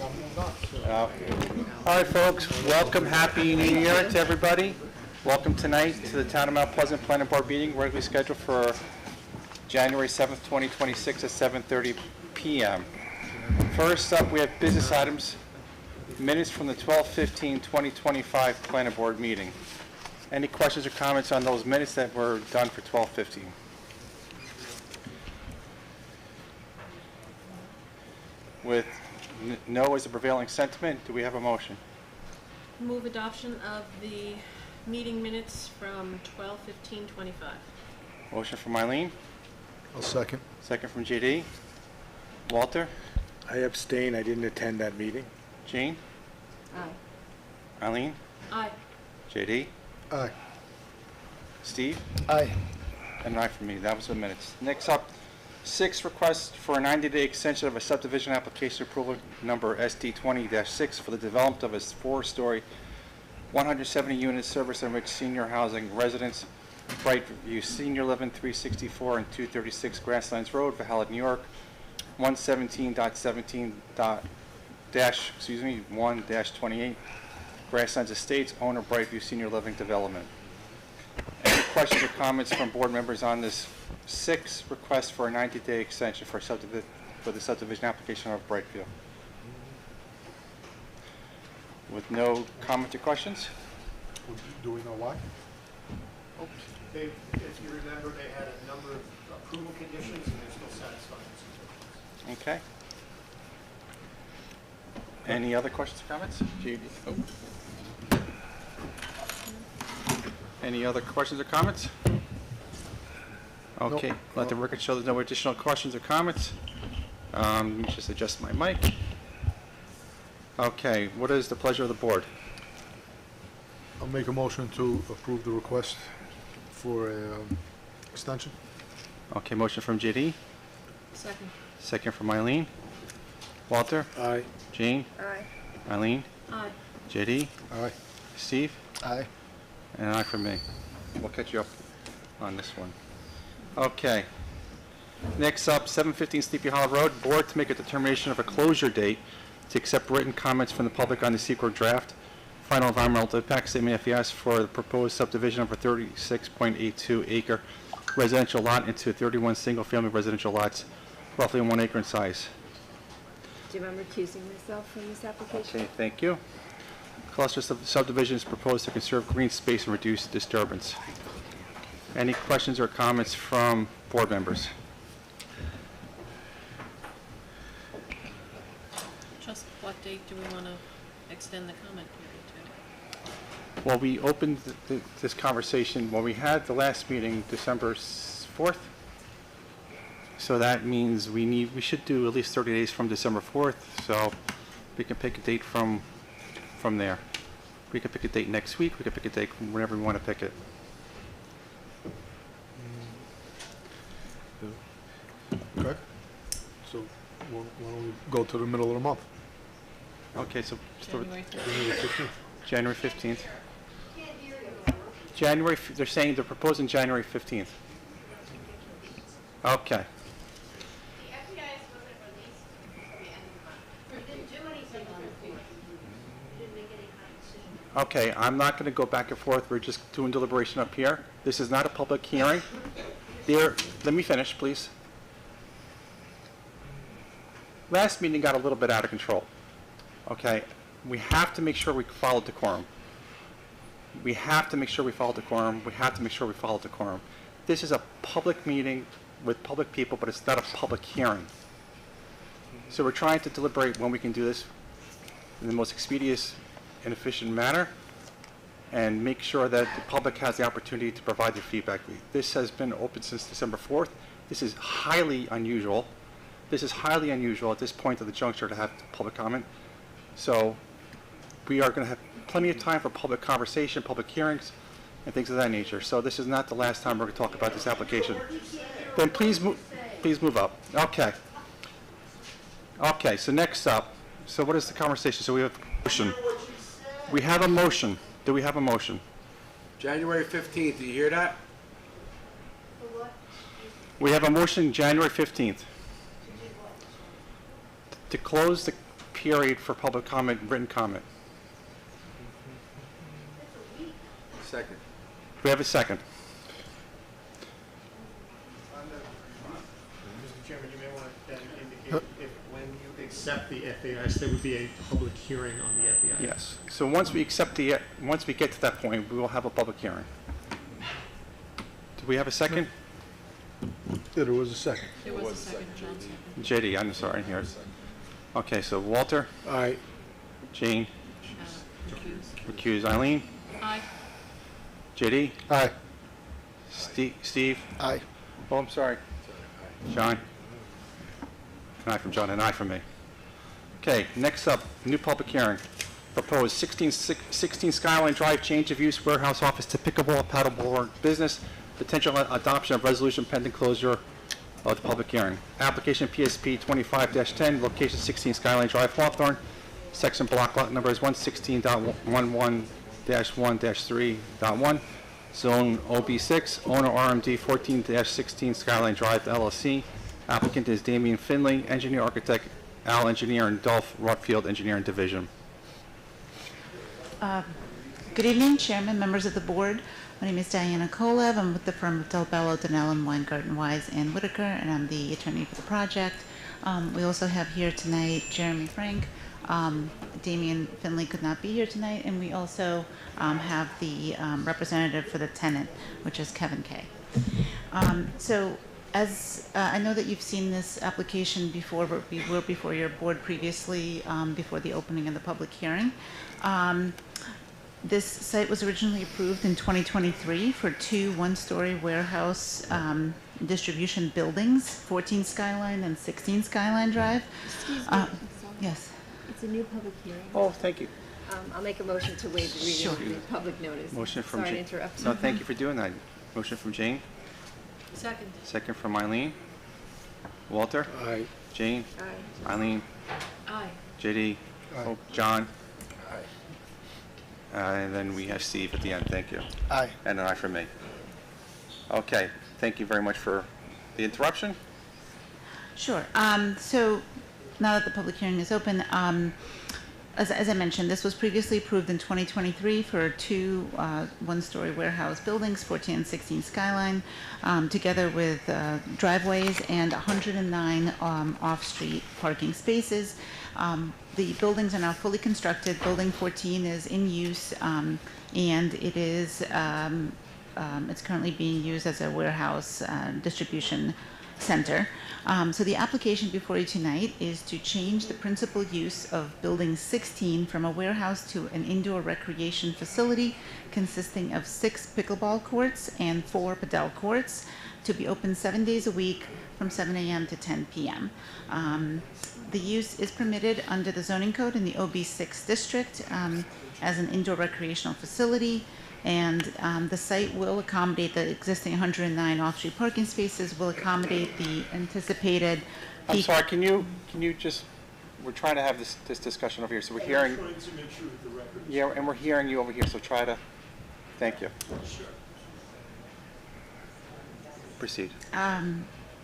All right, folks, welcome, happy New Year to everybody. Welcome tonight to the Town of Mount Pleasant Planning Board meeting, regularly scheduled for January 7th, 2026 at 7:30 p.m. First up, we have business items, minutes from the 12/15/2025 Planning Board meeting. Any questions or comments on those minutes that were done for 12/15? With no as the prevailing sentiment, do we have a motion? Move adoption of the meeting minutes from 12/15/25. Motion from Eileen, I'll second. second from JD. Walter? I abstain. I didn't attend that meeting. Jean? Aye. Eileen? Aye. JD? Aye. Steve? Aye. And an aye for me. That was the minutes. Next up, 6, request for a 90-day extension of a subdivision application approval number SD20-6 for the development of a 4-story, 170-unit service-enriched senior housing residence, Brightview Senior Living, 364 and 236 Grasslands Road, Valhalla, New York, 117.17-1-28, Grasslands Estates, owner Brightview Senior Living Development. Any questions or comments from board members on this 6 request for a 90-day extension for the subdivision application of Brightview? With no comment or questions? Do we know why? If you remember, they had a number of approval conditions, and they're still satisfied. Okay. Any other questions or comments? Judy? Oh. Any other questions or comments? Okay, Nope. let the record show there's no additional questions or comments. Let me just adjust my mic. Okay, what is the pleasure of the board? I'll make a motion to approve the request for extension. Okay, motion from JD, Second. second from Eileen. Walter? Aye. Jean? Aye. Eileen? Aye. JD? Aye. Steve? Aye. And an aye from me. We'll catch you up on this one. Okay. Next up, 715 Sleepy Hollow Road, board to make a determination of a closure date to accept written comments from the public on the secret draft, final environmental impact statement FES for the proposed subdivision of a 36.82 acre residential lot into 31 single-family residential lots, roughly 1 acre in size. Jim, I'm recusing myself from this application. Okay, thank you. Cluster subdivision is proposed to conserve green space and reduce disturbance. Any questions or comments from board members? Just what date do we want to extend the comment period to? Well, we opened this conversation when we had the last meeting, December 4th. So that means we should do at least 30 days from December 4th, so we can pick a date from there. We could pick a date next week, we could pick a date whenever we want to pick it. Okay. So why don't we go to the middle of the month? Okay, so January 3rd. January 15th. They're saying they're proposing January 15th. Okay. The FEIS wasn't released at the end of the month. We didn't do anything on the 4th. We didn't make any kind of decision. Okay, I'm not going to go back and forth. We're just doing deliberation up here. This is not a public hearing. Let me finish, please. Last meeting got a little bit out of control. Okay, we have to make sure we follow decorum. We have to make sure we follow decorum. We have to make sure we follow decorum. This is a public meeting with public people, but it's not a public hearing. So we're trying to deliberate when we can do this in the most expeditious and efficient manner and make sure that the public has the opportunity to provide their feedback. This has been open since December 4th. This is highly unusual. This is highly unusual at this point of the juncture to have public comment. So we are going to have plenty of time for public conversation, public hearings, and things of that nature. So this is not the last time we're going to talk about this application. Then please move up. Okay. Okay, so next up, so what is the conversation? So we have a motion. We have a motion. Do we have a motion? January 15th, do you hear that? We have a motion January 15th to close the period for public comment, written comment. Second. Do we have a second? Mr. Chairman, you may want to then indicate if, when you accept the FAIs, there would be a public hearing on the FAIs. Yes. So once we once we get to that point, we will have a public hearing. Do we have a second? Yeah, there was a second. There was a second, John second. JD, I'm sorry, here. Okay, so Walter, Aye. Jane, Recuse. recuse, Eileen, Aye. JD, Aye. Steve, Aye. oh, I'm sorry, John. An aye from John, an aye from me. Okay, next up, new public hearing. Proposed 16 Skyline Drive, change of use, warehouse office to pickleball, paddleboard business, potential adoption of resolution pending closure of the public hearing. Application PSP 25-10, location 16 Skyline Drive, Hawthorne, section block lot number is 116.11-1-3.1, zone OB6, owner RMD 14-16 Skyline Drive LLC. Applicant is Damian Finley, engineer architect, Al Engineer and Dolph Rockfield Engineering Division. Good evening, Chairman, members of the board. My name is Diana Kolev. I'm with the firm of Del Bello, Donnell & Weingarten, Wise and Whitaker, and I'm the attorney for the project. We also have here tonight Jeremy Frank. Damian Finley could not be here tonight, and we also have the representative for the tenant, which is Kevin Kay. So as I know that you've seen this application before, but we were before your board previously, before the opening of the public hearing. This site was originally approved in 2023 for two one-story warehouse distribution buildings, 14 Skyline and 16 Skyline Drive. Excuse me. Yes. It's a new public hearing. Oh, thank you. I'll make a motion to waive the reading Sure. of the public notice. Motion from Sorry to Jane. interrupt. No, thank you for doing that. Motion from Jane, Second. second from Eileen. Walter, Aye. Jane, Aye. Eileen, Aye. JD, Aye. oh, John. And then we have Steve at the end, thank you. Aye. And an aye from me. Okay, thank you very much for the interruption. Sure. So now that the public hearing is open, as I mentioned, this was previously approved in 2023 for two one-story warehouse buildings, 14 and 16 Skyline, together with driveways and 109 off-street parking spaces. The buildings are now fully constructed. Building 14 is in use, and it is it's currently being used as a warehouse distribution center. So the application before you tonight is to change the principal use of Building 16 from a warehouse to an indoor recreation facility consisting of 6 pickleball courts and 4 padel courts to be open 7 days a week from 7 a.m. to 10 p.m. The use is permitted under the zoning code in the OB6 district as an indoor recreational facility, and the site will accommodate the existing 109 off-street parking spaces, will accommodate the anticipated I'm peak. sorry, can you just, we're trying to have this discussion over here, so we're hearing. Trying to make sure that the record. Yeah, and we're hearing you over here, so try to, thank you. Sure. Proceed.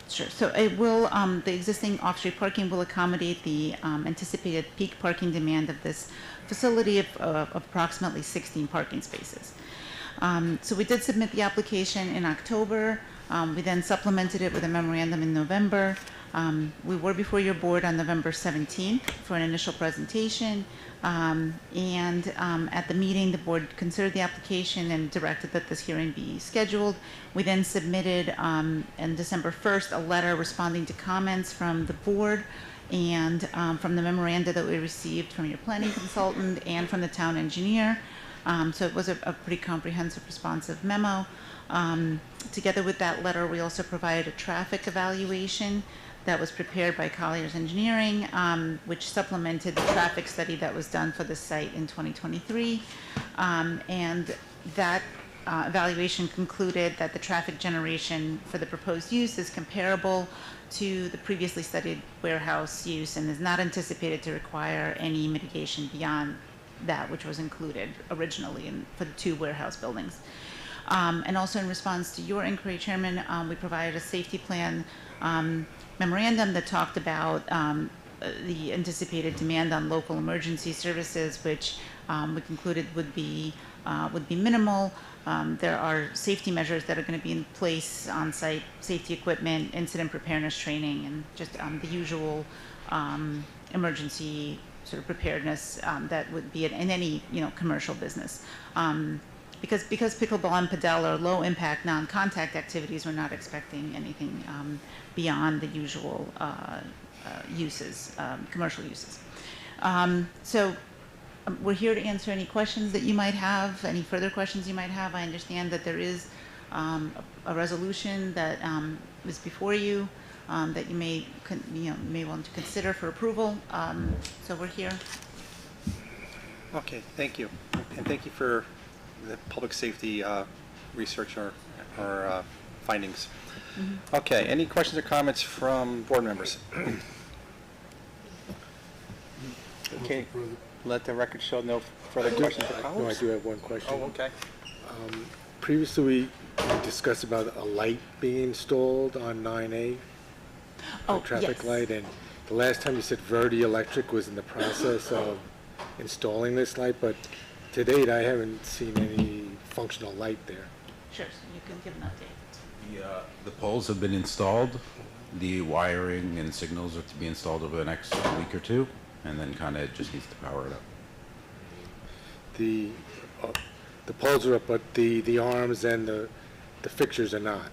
Sure. So it will, the existing off-street parking will accommodate the anticipated peak parking demand of this facility of approximately 16 parking spaces. So we did submit the application in October. We then supplemented it with a memorandum in November. We were before your board on November 17th for an initial presentation. And at the meeting, the board considered the application and directed that this hearing be scheduled. We then submitted on December 1st a letter responding to comments from the board and from the memoranda that we received from your planning consultant and from the town engineer. So it was a pretty comprehensive, responsive memo. Together with that letter, we also provided a traffic evaluation that was prepared by Colliers Engineering, which supplemented the traffic study that was done for the site in 2023. And that evaluation concluded that the traffic generation for the proposed use is comparable to the previously studied warehouse use and is not anticipated to require any mitigation beyond that which was included originally for the two warehouse buildings. And also in response to your inquiry, Chairman, we provided a safety plan memorandum that talked about the anticipated demand on local emergency services, which we concluded would be minimal. There are safety measures that are going to be in place, on-site safety equipment, incident preparedness training, and just the usual emergency sort of preparedness that would be in any commercial business. Because pickleball and padel are low impact, non-contact activities, we're not expecting anything beyond the usual uses, commercial uses. We're here to answer any questions that you might have, any further questions you might have. I understand that there is a resolution that is before you that you may want to consider for approval. So we're here. Okay, thank you. And thank you for the public safety research or findings. Okay, any questions or comments from board members? Okay, let the record show no further questions or No, I comments. do have one question. Oh, okay. Previously, we discussed about a light being installed on 9A, Oh, a traffic yes. light, and the last time you said Verdi Electric was in the process of installing this light, but to date, I haven't seen any functional light there. Sure, so you can give an update. The poles have been installed. The wiring and signals are to be installed over the next week or two, and then kind of just needs to power it up. The poles are up, but the arms and the fixtures are not.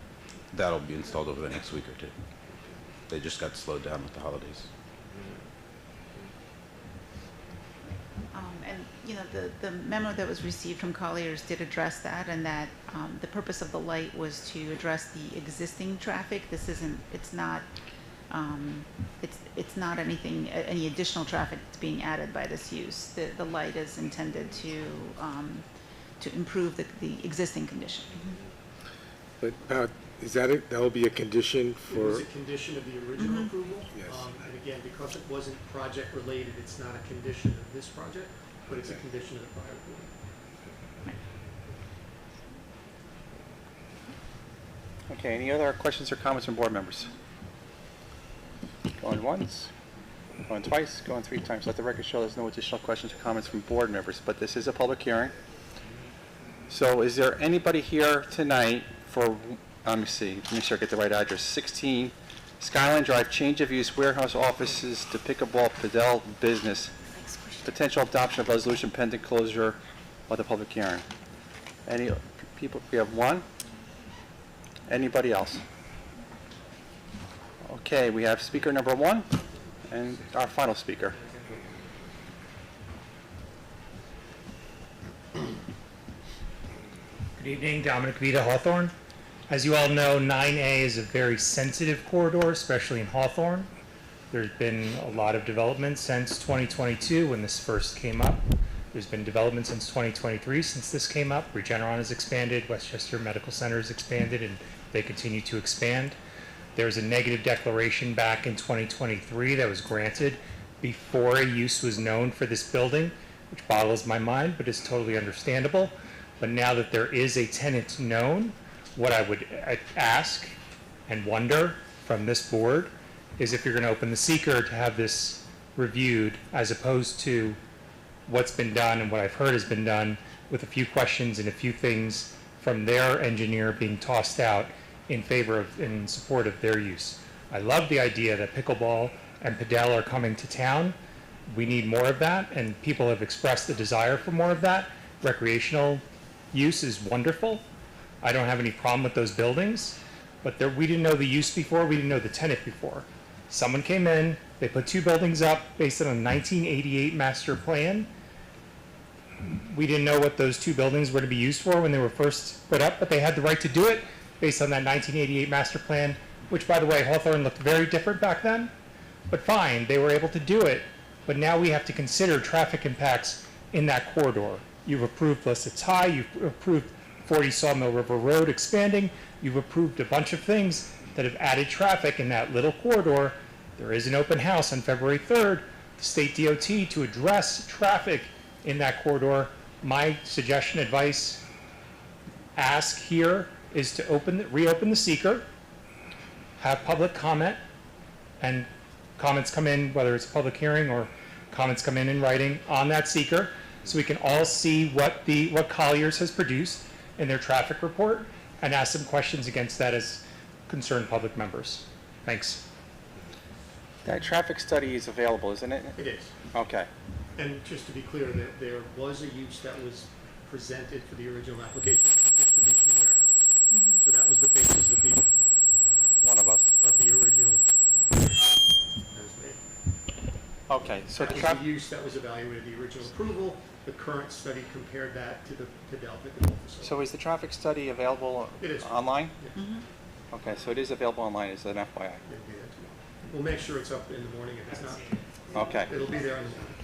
That'll be installed over the next week or two. They just got slowed down with the holidays. And the memo that was received from Colliers did address that, and that the purpose of the light was to address the existing traffic. It's not anything, any additional traffic that's being added by this use. The light is intended to improve the existing condition. But is that it? That will be a condition It for, was a condition of the original approval. Yes. And again, because it wasn't project related, it's not a condition of this project, but it's a condition of the prior approval. Okay, any other questions or comments from board members? Going once, going twice, going three times. Let the record show there's no additional questions or comments from board members, but this is a public hearing. So is there anybody here tonight for, let me see, make sure I get the right address, 16 Skyline Drive, change of use, warehouse offices to pickleball padel business. Potential adoption of resolution pending closure of the public hearing. Any people, we have one. Anybody else? Okay, we have speaker number one and our final speaker. Good evening, Dominic Vita, Hawthorne. As you all know, 9A is a very sensitive corridor, especially in Hawthorne. There's been a lot of development since 2022 when this first came up. There's been development since 2023 since this came up. Regeneron has expanded, Westchester Medical Center has expanded, and they continue to expand. There was a negative declaration back in 2023 that was granted before a use was known for this building, which boggles my mind, but is totally understandable. But now that there is a tenant known, what I would ask and wonder from this board is if you're going to open the seeker to have this reviewed, as opposed to what's been done and what I've heard has been done with a few questions and a few things from their engineer being tossed out in support of their use. I love the idea that pickleball and padel are coming to town. We need more of that, and people have expressed the desire for more of that. Recreational use is wonderful. I don't have any problem with those buildings, but we didn't know the use before, we didn't know the tenant before. Someone came in, they put two buildings up based on a 1988 master plan. We didn't know what those two buildings were to be used for when they were first put up, but they had the right to do it based on that 1988 master plan, which, by the way, Hawthorne looked very different back then. But fine, they were able to do it. But now we have to consider traffic impacts in that corridor. You've approved Lisset's High, you've approved 40 Sawmill River Road expanding, you've approved a bunch of things that have added traffic in that little corridor. There is an open house on February 3rd, the state DOT, to address traffic in that corridor. My suggestion, advice, ask here is to reopen the seeker, have public comment, and comments come in, whether it's a public hearing or comments come in writing on that seeker, so we can all see what Colliers has produced in their traffic report and ask some questions against that as concerned public members. Thanks. That traffic study is available, isn't it? It is. Okay. And just to be clear, there was a use that was presented for the original application, the distribution warehouse. So that was the basis of One of us. the original. That was made. Okay, so That the was traffic, the use that was evaluated, the original approval. The current study compared that to Delta facility. so is the traffic study available It is. online? Yeah. Okay, so it is available online, is an FYI. It'll be there tomorrow. We'll make sure it's up in the morning. If it's not, Okay, it'll be there in the morning.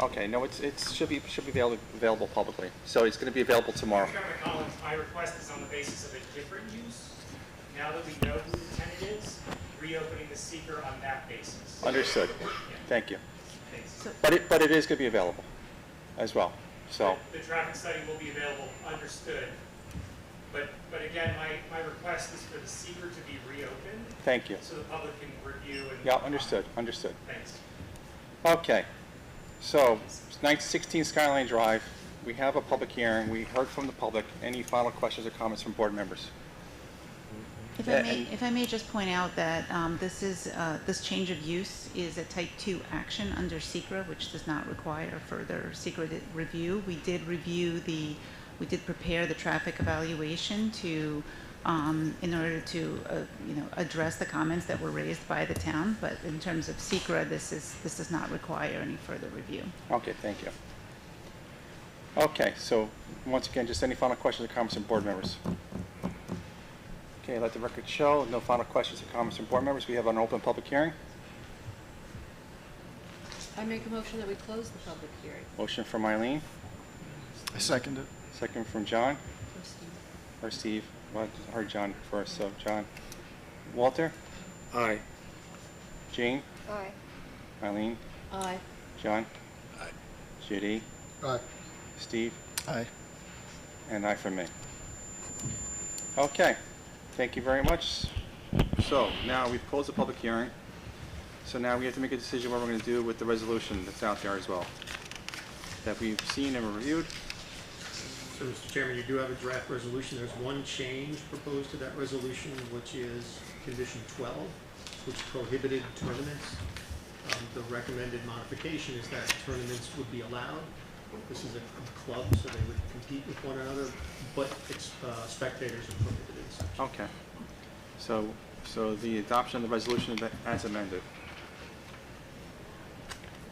okay, no, it should be available publicly. So it's gonna be available tomorrow. Chairman Collins, my request is on the basis of a different use. Now that we know who the tenant is, reopening the seeker on that basis. Understood. Thank you. Thanks. But it is gonna be available as well, so. The traffic study will be available, understood. But again, my request is for the seeker to be reopened Thank you. so the public can review and. Yeah, understood, understood. Thanks. Okay, so 916 Skyline Drive, we have a public hearing, we heard from the public. Any final questions or comments from board members? If I may just point out that this change of use is a type 2 action under SECRA, which does not require further SECRA review. We did prepare the traffic evaluation to, in order to, address the comments that were raised by the town. But in terms of SECRA, this does not require any further review. Okay, thank you. Okay, so once again, just any final questions or comments from board members? Okay, let the record show, no final questions or comments from board members. We have an open public hearing. I make a motion that we close the public hearing. Motion from Eileen, I second it. second from John, Oh, Steve. or Steve. Well, I heard John first, so John. Walter, Aye. Jane, Aye. Eileen, Aye. John. Judy, Aye. Steve, Aye. and I for me. Okay, thank you very much. So now we've closed the public hearing. So now we have to make a decision what we're going to do with the resolution that's out there as well, that we've seen and reviewed. So, Mr. Chairman, you do have a draft resolution. There's one change proposed to that resolution, which is condition 12, which prohibited tournaments. The recommended modification is that tournaments would be allowed. This is a club, so they would compete with one another, but spectators are prohibited. Okay. So the adoption of the resolution as amended.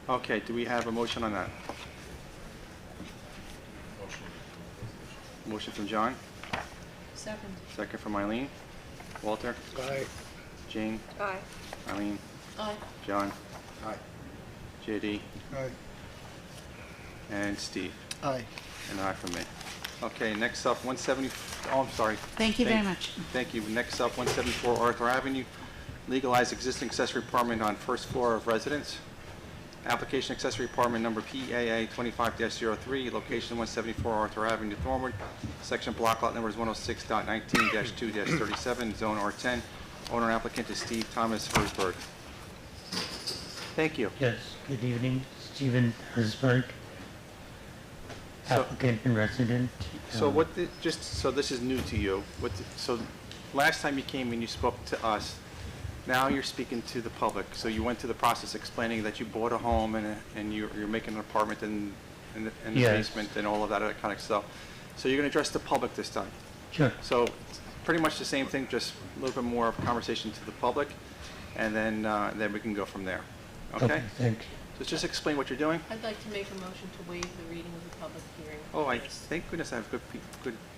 Okay, do we have a motion on that? Motion from John, Second. second from Eileen. Walter, Aye. Jane, Aye. Eileen, Aye. John, Aye. JD, Aye. and Steve, Aye. and I for me. Okay, next up, 170, oh, I'm sorry. Thank you very much. Thank you. Next up, 174 Arthur Avenue, legalize existing accessory apartment on first floor of residence. Application accessory apartment number PAA 25-03, location 174 Arthur Avenue, Thornwood, section block lot numbers 106.19-2-37, zone R10. Owner applicant is Steve Thomas Herzberg. Thank you. Yes, good evening, Stephen Herzberg, So- applicant and resident. So so this is new to you. So last time you came and you spoke to us, now you're speaking to the public. So you went through the process explaining that you bought a home and you're making an apartment in the Yes. basement and all of that kind of stuff. So you're going to address the public this time. Sure, So it's pretty much the same thing, just a little bit more of a conversation to the public, and then we can go from there. Okay? thank you. So just explain what you're doing. I'd like to make a motion to waive the reading of the public hearing. Oh, first. thank goodness I have good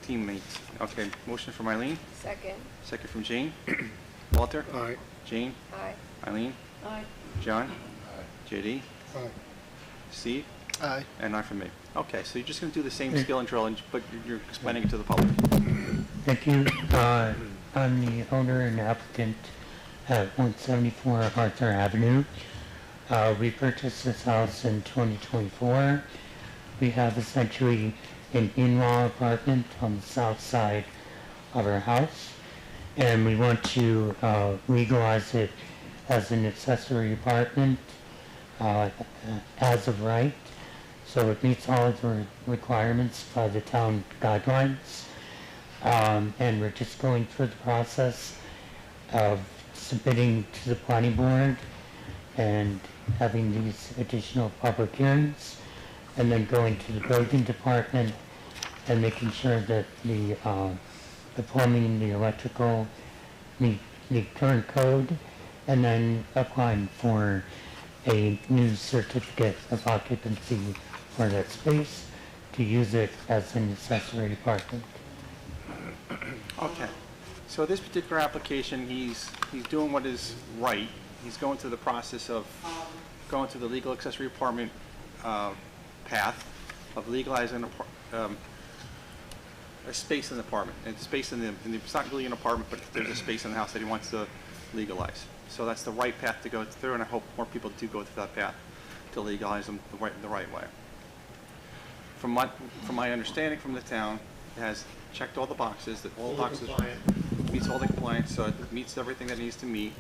teammates. Okay, motion from Eileen. Second. Second from Jane. Walter? Aye. Jane? Aye. Eileen? Aye. John? JD? Aye. Steve? Aye. And I from me. Okay, so you're just going to do the same skill and drill, but you're explaining it to the public. Thank you. I'm the owner and applicant at 174 Arthur Avenue. We purchased this house in 2024. We have essentially an in-law apartment on the south side of our house, and we want to legalize it as an accessory apartment as of right. So it meets all of the requirements by the town guidelines. And we're just going through the process of submitting to the planning board and having these additional public hearings, and then going to the building department and making sure that the plumbing, the electrical meet the current code, and then applying for a new certificate of occupancy for that space to use it as an accessory apartment. Okay, so this particular application, he's doing what is right. He's going through the process of going through the legal accessory apartment path of legalizing a space in the apartment. And space in the, it's not really an apartment, but there's a space in the house that he wants to legalize. So that's the right path to go through, and I hope more people do go through that path to legalize them the right way. From my understanding from the town, it has checked all the boxes, that all the boxes meets all the compliance, so it meets everything that it needs to meet.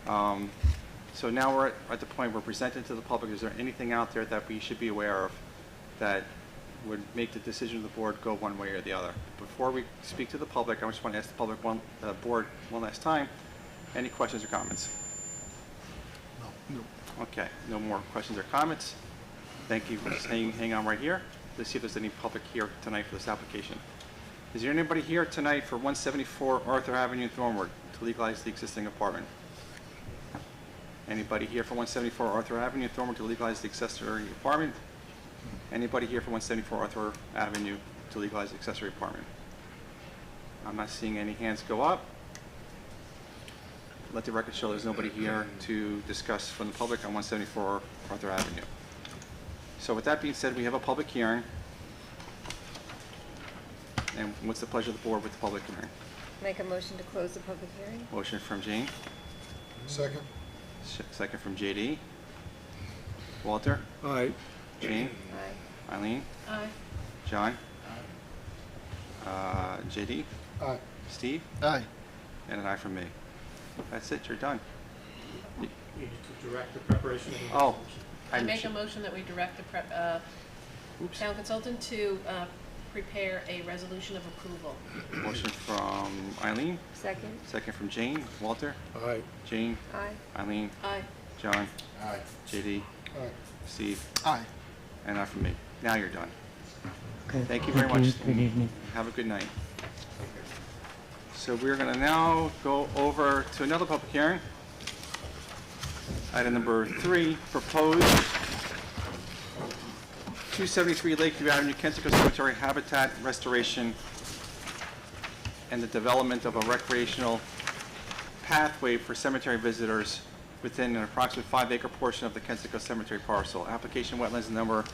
So now we're at the point we're presenting to the public. Is there anything out there that we should be aware of that would make the decision of the board go one way or the other? Before we speak to the public, I just want to ask the public board one last time, any questions or comments? No. Okay, no more questions or comments. Thank you. Just hang on right here. Let's see if there's any public here tonight for this application. Is there anybody here tonight for 174 Arthur Avenue in Thornwood to legalize the existing apartment? Anybody here for 174 Arthur Avenue in Thornwood to legalize the accessory apartment? Anybody here for 174 Arthur Avenue to legalize the accessory apartment? I'm not seeing any hands go up. Let the record show there's nobody here to discuss from the public on 174 Arthur Avenue. So with that being said, we have a public hearing. And what's the pleasure of the board with the public hearing? Make a motion to close the public hearing? Motion from Jane, Second? second from JD. Walter? Aye. Jane? Aye. Eileen? Aye. John? JD? Aye. Steve? Aye. And an aye from me. That's it, you're done. You need to direct the preparation of the Oh. resolution. I make a motion that we direct the Oops. town consultant to prepare a resolution of approval. Motion from Eileen, Second? second from Jane. Walter? Aye. Jane? Aye. Eileen? Aye. John? Aye. JD? Aye. Steve? Aye. And aye from me. Now you're done. Okay. Thank you very much. Good evening. Have a good night. So we're going to now go over to another public hearing. Item number 3, proposed 273 Lakeview Avenue, Kensico Cemetery habitat restoration and the development of a recreational pathway for cemetery visitors within an approximate 5-acre portion of the Kensico Cemetery parcel. Application wetlands number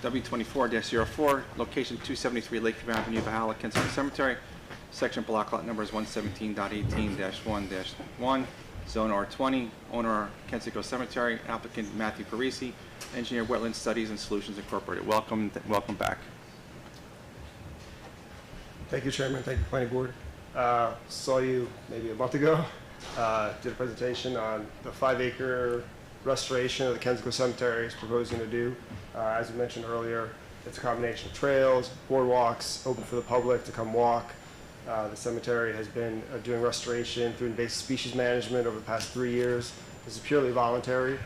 W24-04, location 273 Lakeview Avenue, Valhalla, Kensico Cemetery. Section block lot numbers 117.18-1-1, zone R20, owner Kensico Cemetery, applicant Matthew Parisi, engineer Wetland Studies and Solutions Incorporated. Welcome back. Thank you, Chairman. Thank you, Planning Board. Saw you maybe a month ago. Did a presentation on the 5-acre restoration of the Kensico Cemetery is proposing to do. As we mentioned earlier, it's a combination of trails, boardwalks, open for the public to come walk. The cemetery has been doing restoration through invasive species management over the past 3 years. This is purely voluntary.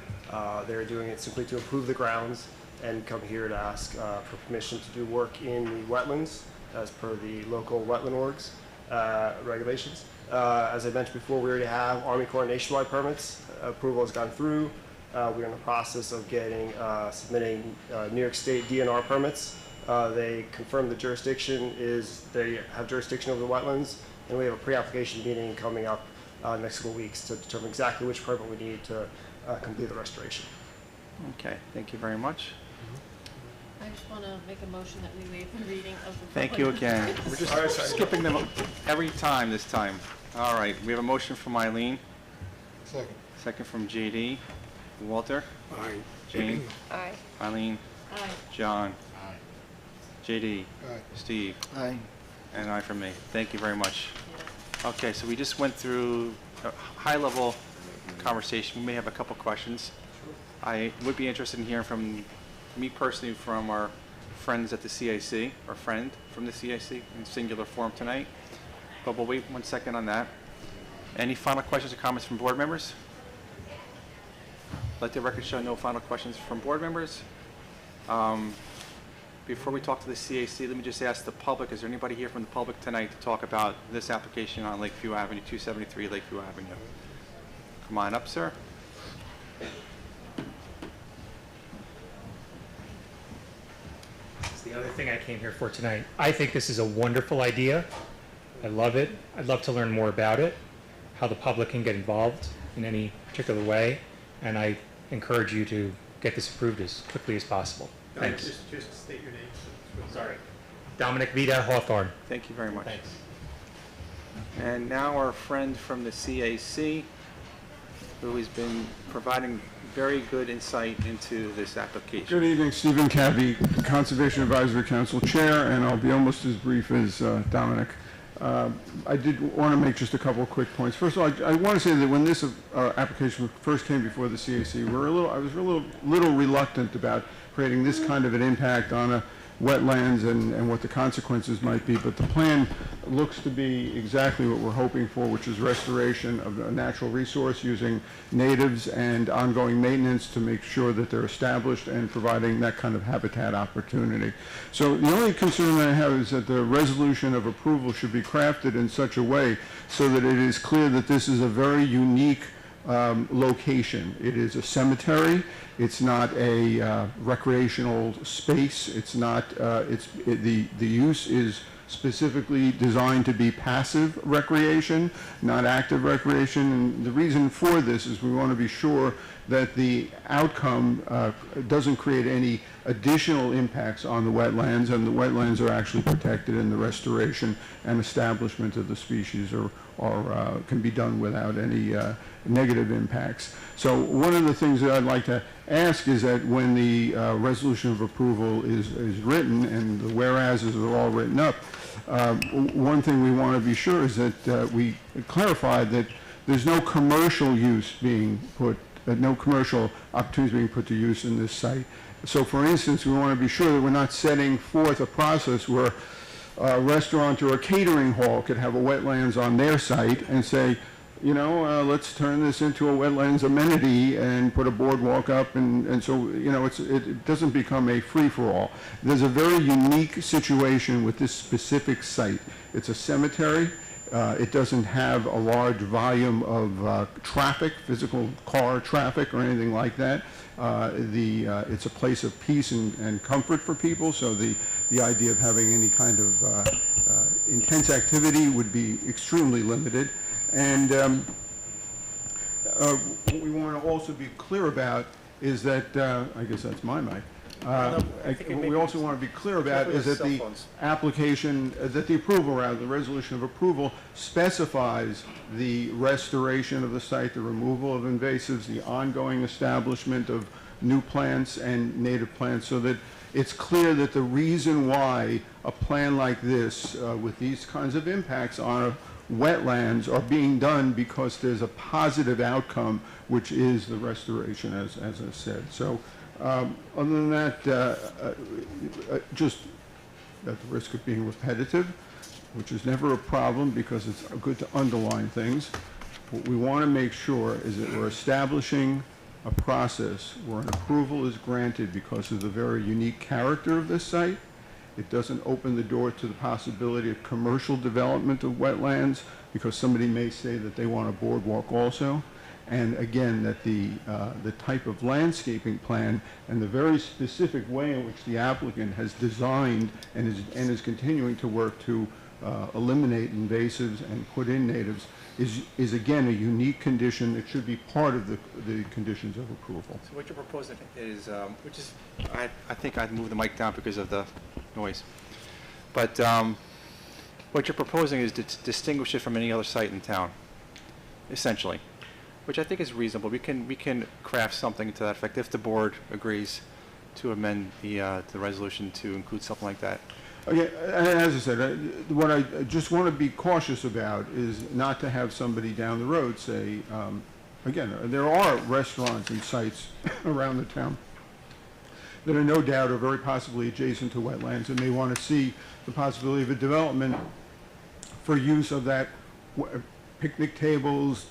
They're doing it simply to improve the grounds and come here to ask for permission to do work in the wetlands as per the local wetland orgs regulations. As I mentioned before, we already have Army Corps nationwide permits. Approval has gone through. We're in the process of submitting New York State DNR permits. They confirmed the jurisdiction they have jurisdiction over the wetlands, and we have a pre-application meeting coming up next couple weeks to determine exactly which permit we need to complete the restoration. Okay, thank you very much. I just want to make a motion that we waive the reading of the. Thank you again. We're just skipping them every time this time. All right, we have a motion from Eileen, Second. second from JD. Walter? Aye. Jane? Aye. Eileen? Aye. John? Aye. JD? Aye. Steve? Aye. And aye from me. Thank you very much. Okay, so we just went through a high-level conversation. We may have a couple questions. I would be interested in hearing from me personally, from our friends at the CAC, or friend from the CAC in singular form tonight. But we'll wait 1 second on that. Any final questions or comments from board members? Let the record show no final questions from board members. Before we talk to the CAC, let me just ask the public, is there anybody here from the public tonight to talk about this application on Lakeview Avenue, 273 Lakeview Avenue? Come on up, sir. It's the other thing I came here for tonight. I think this is a wonderful idea. I love it. I'd love to learn more about it, how the public can get involved in any particular way, and I encourage you to get this approved as quickly as possible. Thanks. Just state your name. Sorry. Dominic Vita, Hawthorne. Thank you very much. Thanks. And now our friend from the CAC, who has been providing very good insight into this application. Good evening, Stephen Cabby, Conservation Advisory Council Chair, and I'll be almost as brief as Dominic. I did want to make just a couple of quick points. First of all, I want to say that when this application first came before the CAC, I was a little reluctant about creating this kind of an impact on a wetlands and what the consequences might be, but the plan looks to be exactly what we're hoping for, which is restoration of a natural resource using natives and ongoing maintenance to make sure that they're established and providing that kind of habitat opportunity. So the only concern that I have is that the resolution of approval should be crafted in such a way so that it is clear that this is a very unique location. It is a cemetery. It's not a recreational space. It's not. The use is specifically designed to be passive recreation, not active recreation. And the reason for this is we want to be sure that the outcome doesn't create any additional impacts on the wetlands, and the wetlands are actually protected, and the restoration and establishment of the species can be done without any negative impacts. So one of the things that I'd like to ask is that when the resolution of approval is written and the whereases are all written up, one thing we want to be sure is that we clarify that there's no commercial use being put, no commercial opportunities being put to use in this site. So for instance, we want to be sure that we're not setting forth a process where a restaurant or a catering hall could have a wetlands on their site and say, you know, let's turn this into a wetlands amenity and put a boardwalk up, and so, you know, it doesn't become a free-for-all. There's a very unique situation with this specific site. It's a cemetery. It doesn't have a large volume of traffic, physical car traffic or anything like that. It's a place of peace and comfort for people, so the idea of having any kind of intense activity would be extremely limited. And what we want to also be clear about is that, I guess that's my mic. What we also want to be clear about is that the application, that the approval, rather, the resolution of approval specifies the restoration of the site, the removal of invasives, the ongoing establishment of new plants and native plants, so that it's clear that the reason why a plan like this, with these kinds of impacts on wetlands, are being done because there's a positive outcome, which is the restoration, as I said. So other than that, just at the risk of being repetitive, which is never a problem because it's good to underline things, what we want to make sure is that we're establishing a process where an approval is granted because of the very unique character of this site. It doesn't open the door to the possibility of commercial development of wetlands because somebody may say that they want a boardwalk also. And again, that the type of landscaping plan and the very specific way in which the applicant has designed and is continuing to work to eliminate invasives and put in natives is again a unique condition that should be part of the conditions of approval. So what you're proposing is, I think I'd move the mic down because of the noise. But what you're proposing is to distinguish it from any other site in town, essentially, which I think is reasonable. We can craft something to that effect if the board agrees to amend the resolution to include something like that. Okay, as I said, what I just want to be cautious about is not to have somebody down the road say, again, there are restaurants and sites around the town that are no doubt are very possibly adjacent to wetlands and may want to see the possibility of a development for use of that picnic tables,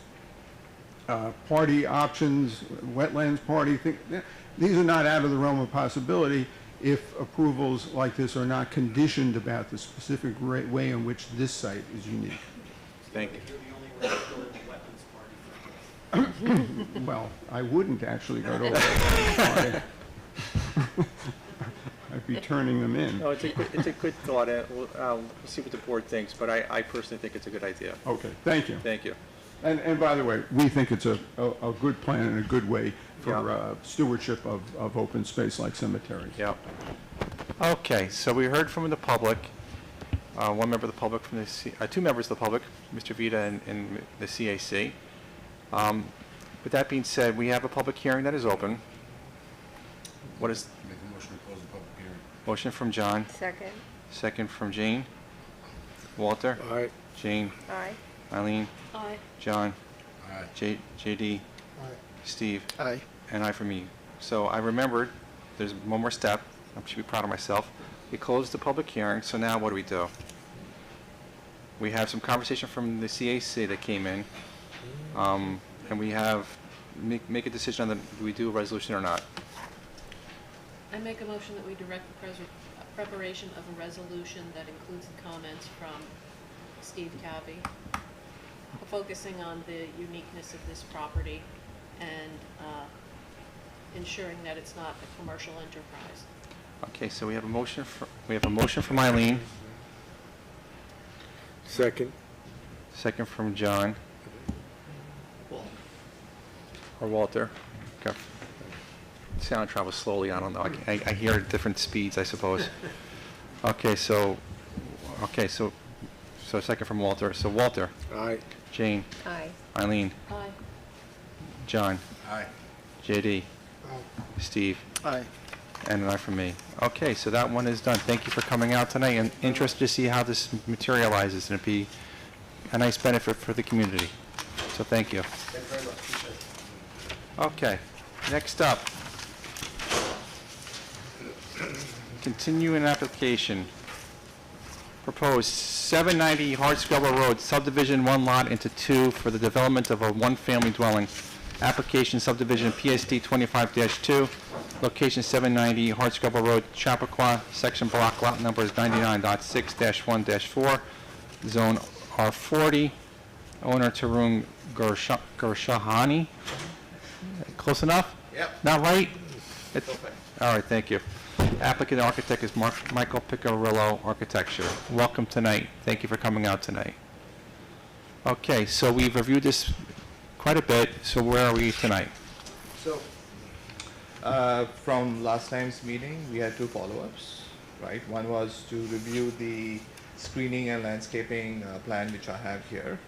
party options, wetlands party. These are not out of the realm of possibility if approvals like this are not conditioned about the specific way in which this site is unique. Thank you. Well, I wouldn't actually go to a wetlands party. I'd be turning them in. No, it's a good thought. We'll see what the board thinks, but I personally think it's a good idea. Okay, thank you. Thank you. And by the way, we think it's a good plan and a good way for Yeah. stewardship of open space like cemeteries. Yep. Okay, so we heard from the public, one member of the public from the, two members of the public, Mr. Vita and the CAC. With that being said, we have a public hearing that is open. What is? Make a motion to close the public hearing. Motion from John, Second. second from Jane. Walter? Aye. Jane? Aye. Eileen? Aye. John? Aye. JD? Steve? Aye. And I for me. So I remembered, there's one more step. I should be proud of myself. We closed the public hearing, so now what do? We have some conversation from the CAC that came in, and we have, make a decision on the, do we do a resolution or not? I make a motion that we direct the preparation of a resolution that includes the comments from Steve Cabby, focusing on the uniqueness of this property and ensuring that it's not a commercial enterprise. Okay, so we have a motion from Eileen, Second. second from John. Or Walter. Okay. Sound travels slowly, I don't know. I hear at different speeds, I suppose. Okay, so second from Walter. So Walter, Aye. Jane, Aye. Eileen, Aye. John, Aye. JD, Steve, Aye. and an aye from me. Okay, so that one is done. Thank you for coming out tonight, and interested to see how this materializes, and it'd be a nice benefit for the community. So thank you. Thank you very much. Appreciate it. Okay, next up. Continuing application. Proposed 790 Hardscrabble Road, subdivision one lot into two for the development of a one-family dwelling. Application subdivision PSD 25-2, location 790 Hardscrabble Road, Chappaqua, section block lot number is 99.6-1-4, zone R40, owner Tarun Gershahani. Close enough? Yep. Not right? It's okay. All right, thank you. Applicant architect is Michael Picarillo Architecture. Welcome tonight. Thank you for coming out tonight. Okay, so we've reviewed this quite a bit, so where are we tonight? So, from last time's meeting, we had two follow-ups, right? One was to review the screening and landscaping plan which I have here,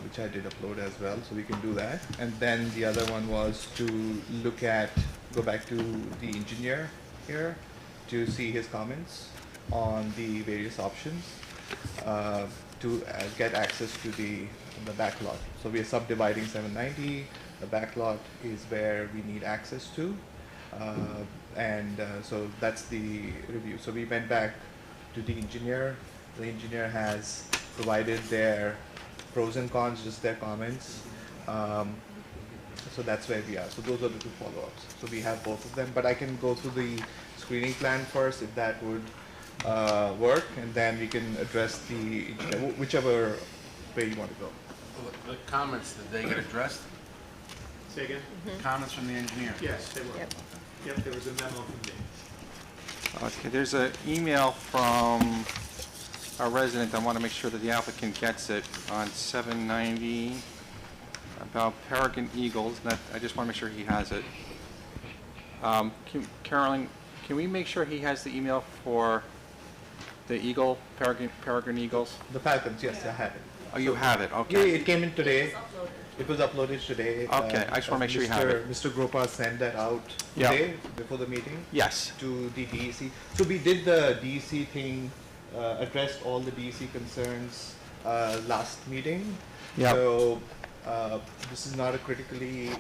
which I did upload as well, so we can do that. And then the other one was to go back to the engineer here to see his comments on the various options to get access to the back lot. So we are subdividing 790. The back lot is where we need access to, so that's the review. So we went back to the engineer. The engineer has provided their pros and cons, just their comments. So that's where we are. So those are the two follow-ups. So we have both of them, but I can go through the screening plan first if that would work, and then we can address the whichever way you want to go. The comments, did they get addressed? Say again? Comments from the engineer? Yes, they were. Yep. Yep, there was a memo from me. Okay, there's an email from a resident. I want to make sure that the applicant gets it on 790 about Peregrine Eagles. I just want to make sure he has it. Carolyn, can we make sure he has the email for the Eagle, Peregrine Eagles? The Falcons, yes, I have it. Oh, you have it, Yeah, okay. it came in today. It was uploaded today. Okay, I just want to make sure you have it. Mr. Gropar sent that out Yeah. today before the meeting Yes. to the DEC. So we did the DEC thing, addressed all the DEC concerns last meeting. Yeah. So This is not a critically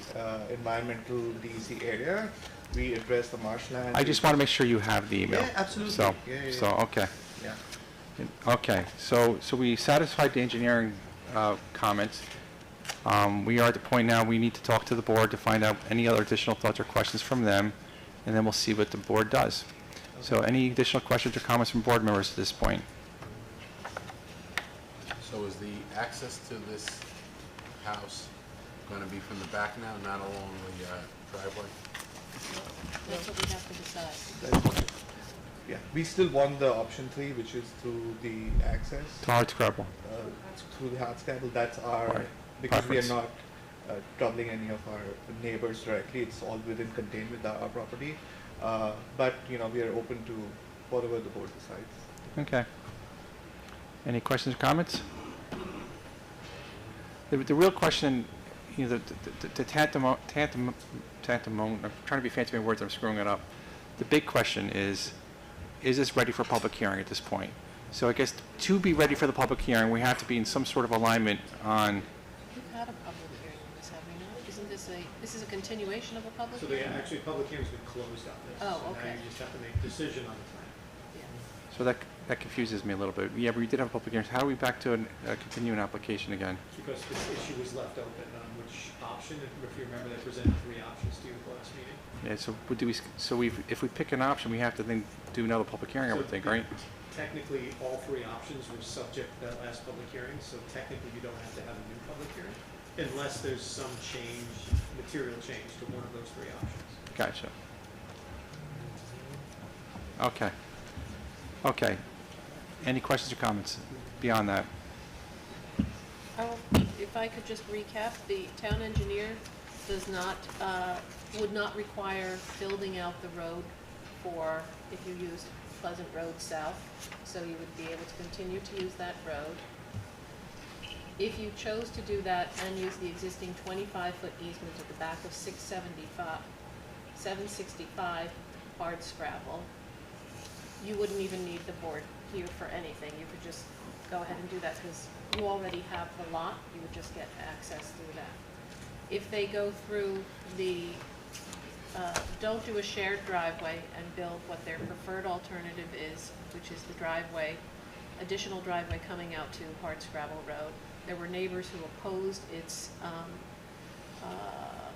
environmental DEC area. We address the marshland. I just want to make sure you have the email. Yeah, absolutely. So, Yeah. okay. Yeah. Okay, so we satisfied the engineering comments. We are at the point now, we need to talk to the board to find out any other additional thoughts or questions from them, and then we'll see what the board does. So any additional questions or comments from board members at this point? So is the access to this house going to be from the back now, not along the driveway? That's what we have to decide. Yeah, we still want the option 3, which is through the access. To Hardscrabble. Through the Hardscrabble, that's our, Right. because we are Preference. not troubling any of our neighbors directly, it's all within contained with our property. But, you know, we are open to whatever the board decides. Okay. Any questions or comments? The real question, you know, the tantamount, I'm trying to be fancy with words, I'm screwing it up. The big question is this ready for public hearing at this point? So I guess to be ready for the public hearing, we have to be in some sort of alignment on, We've had a public hearing on this, have we not? Isn't this is a continuation of a public So hearing? actually, public hearing's been closed on this. Oh, So okay. now you just have to make a decision on the plan. so that confuses me a little bit. Yeah, we did have a public hearing. How are we back to a continuing application again? Because this issue was left open on which option, if you remember, they presented 3 options to you at the last meeting. Yeah, so what do we, so if we pick an option, we have to then do another public hearing, I would think, right? Technically, all 3 options were subject to that last public hearing, so technically you don't have to have a new public hearing unless there's some change, material change to one of those 3 options. Gotcha. Okay. Okay. Any questions or comments beyond that? If I could just recap, the town engineer does not, would not require building out the road for, if you used Pleasant Road South, so you would be able to continue to use that road. If you chose to do that and use the existing 25-foot easement at the back of 765 Hardscrabble, you wouldn't even need the board here for anything. You could just go ahead and do that because you already have the lot. You would just get access through that. If they go through the, don't do a shared driveway and build what their preferred alternative is, which is the driveway, additional driveway coming out to Hardscrabble Road. There were neighbors who opposed its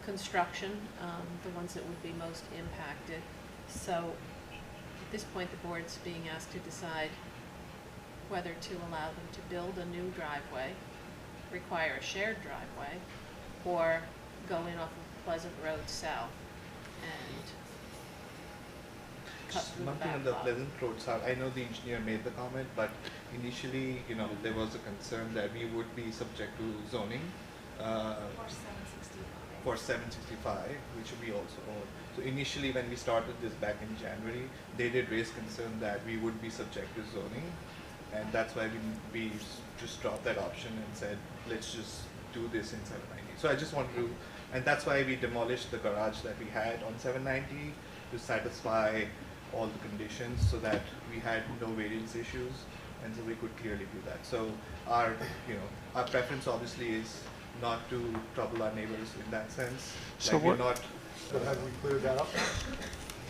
construction, the ones that would be most impacted. So at this point, the board's being asked to decide whether to allow them to build a new driveway, require a shared driveway, or go in off of Pleasant Road South and cut through the Nothing back on the lot. Pleasant Road side. I know the engineer made the comment, but initially, you know, there was a concern that we would be subject to zoning. For 765, which we also own. So initially, when we started this back in January, they did raise concern that we would be subject to zoning, and that's why we just dropped that option and said, let's just do this in 790. So I just wanted to, and that's why we demolished the garage that we had on 790 to satisfy all the conditions, so that we had no variance issues, and so we could clearly do that. So our, you know, our preference obviously is not to trouble our neighbors in that sense. So Like we're what- not. So have we cleared that up?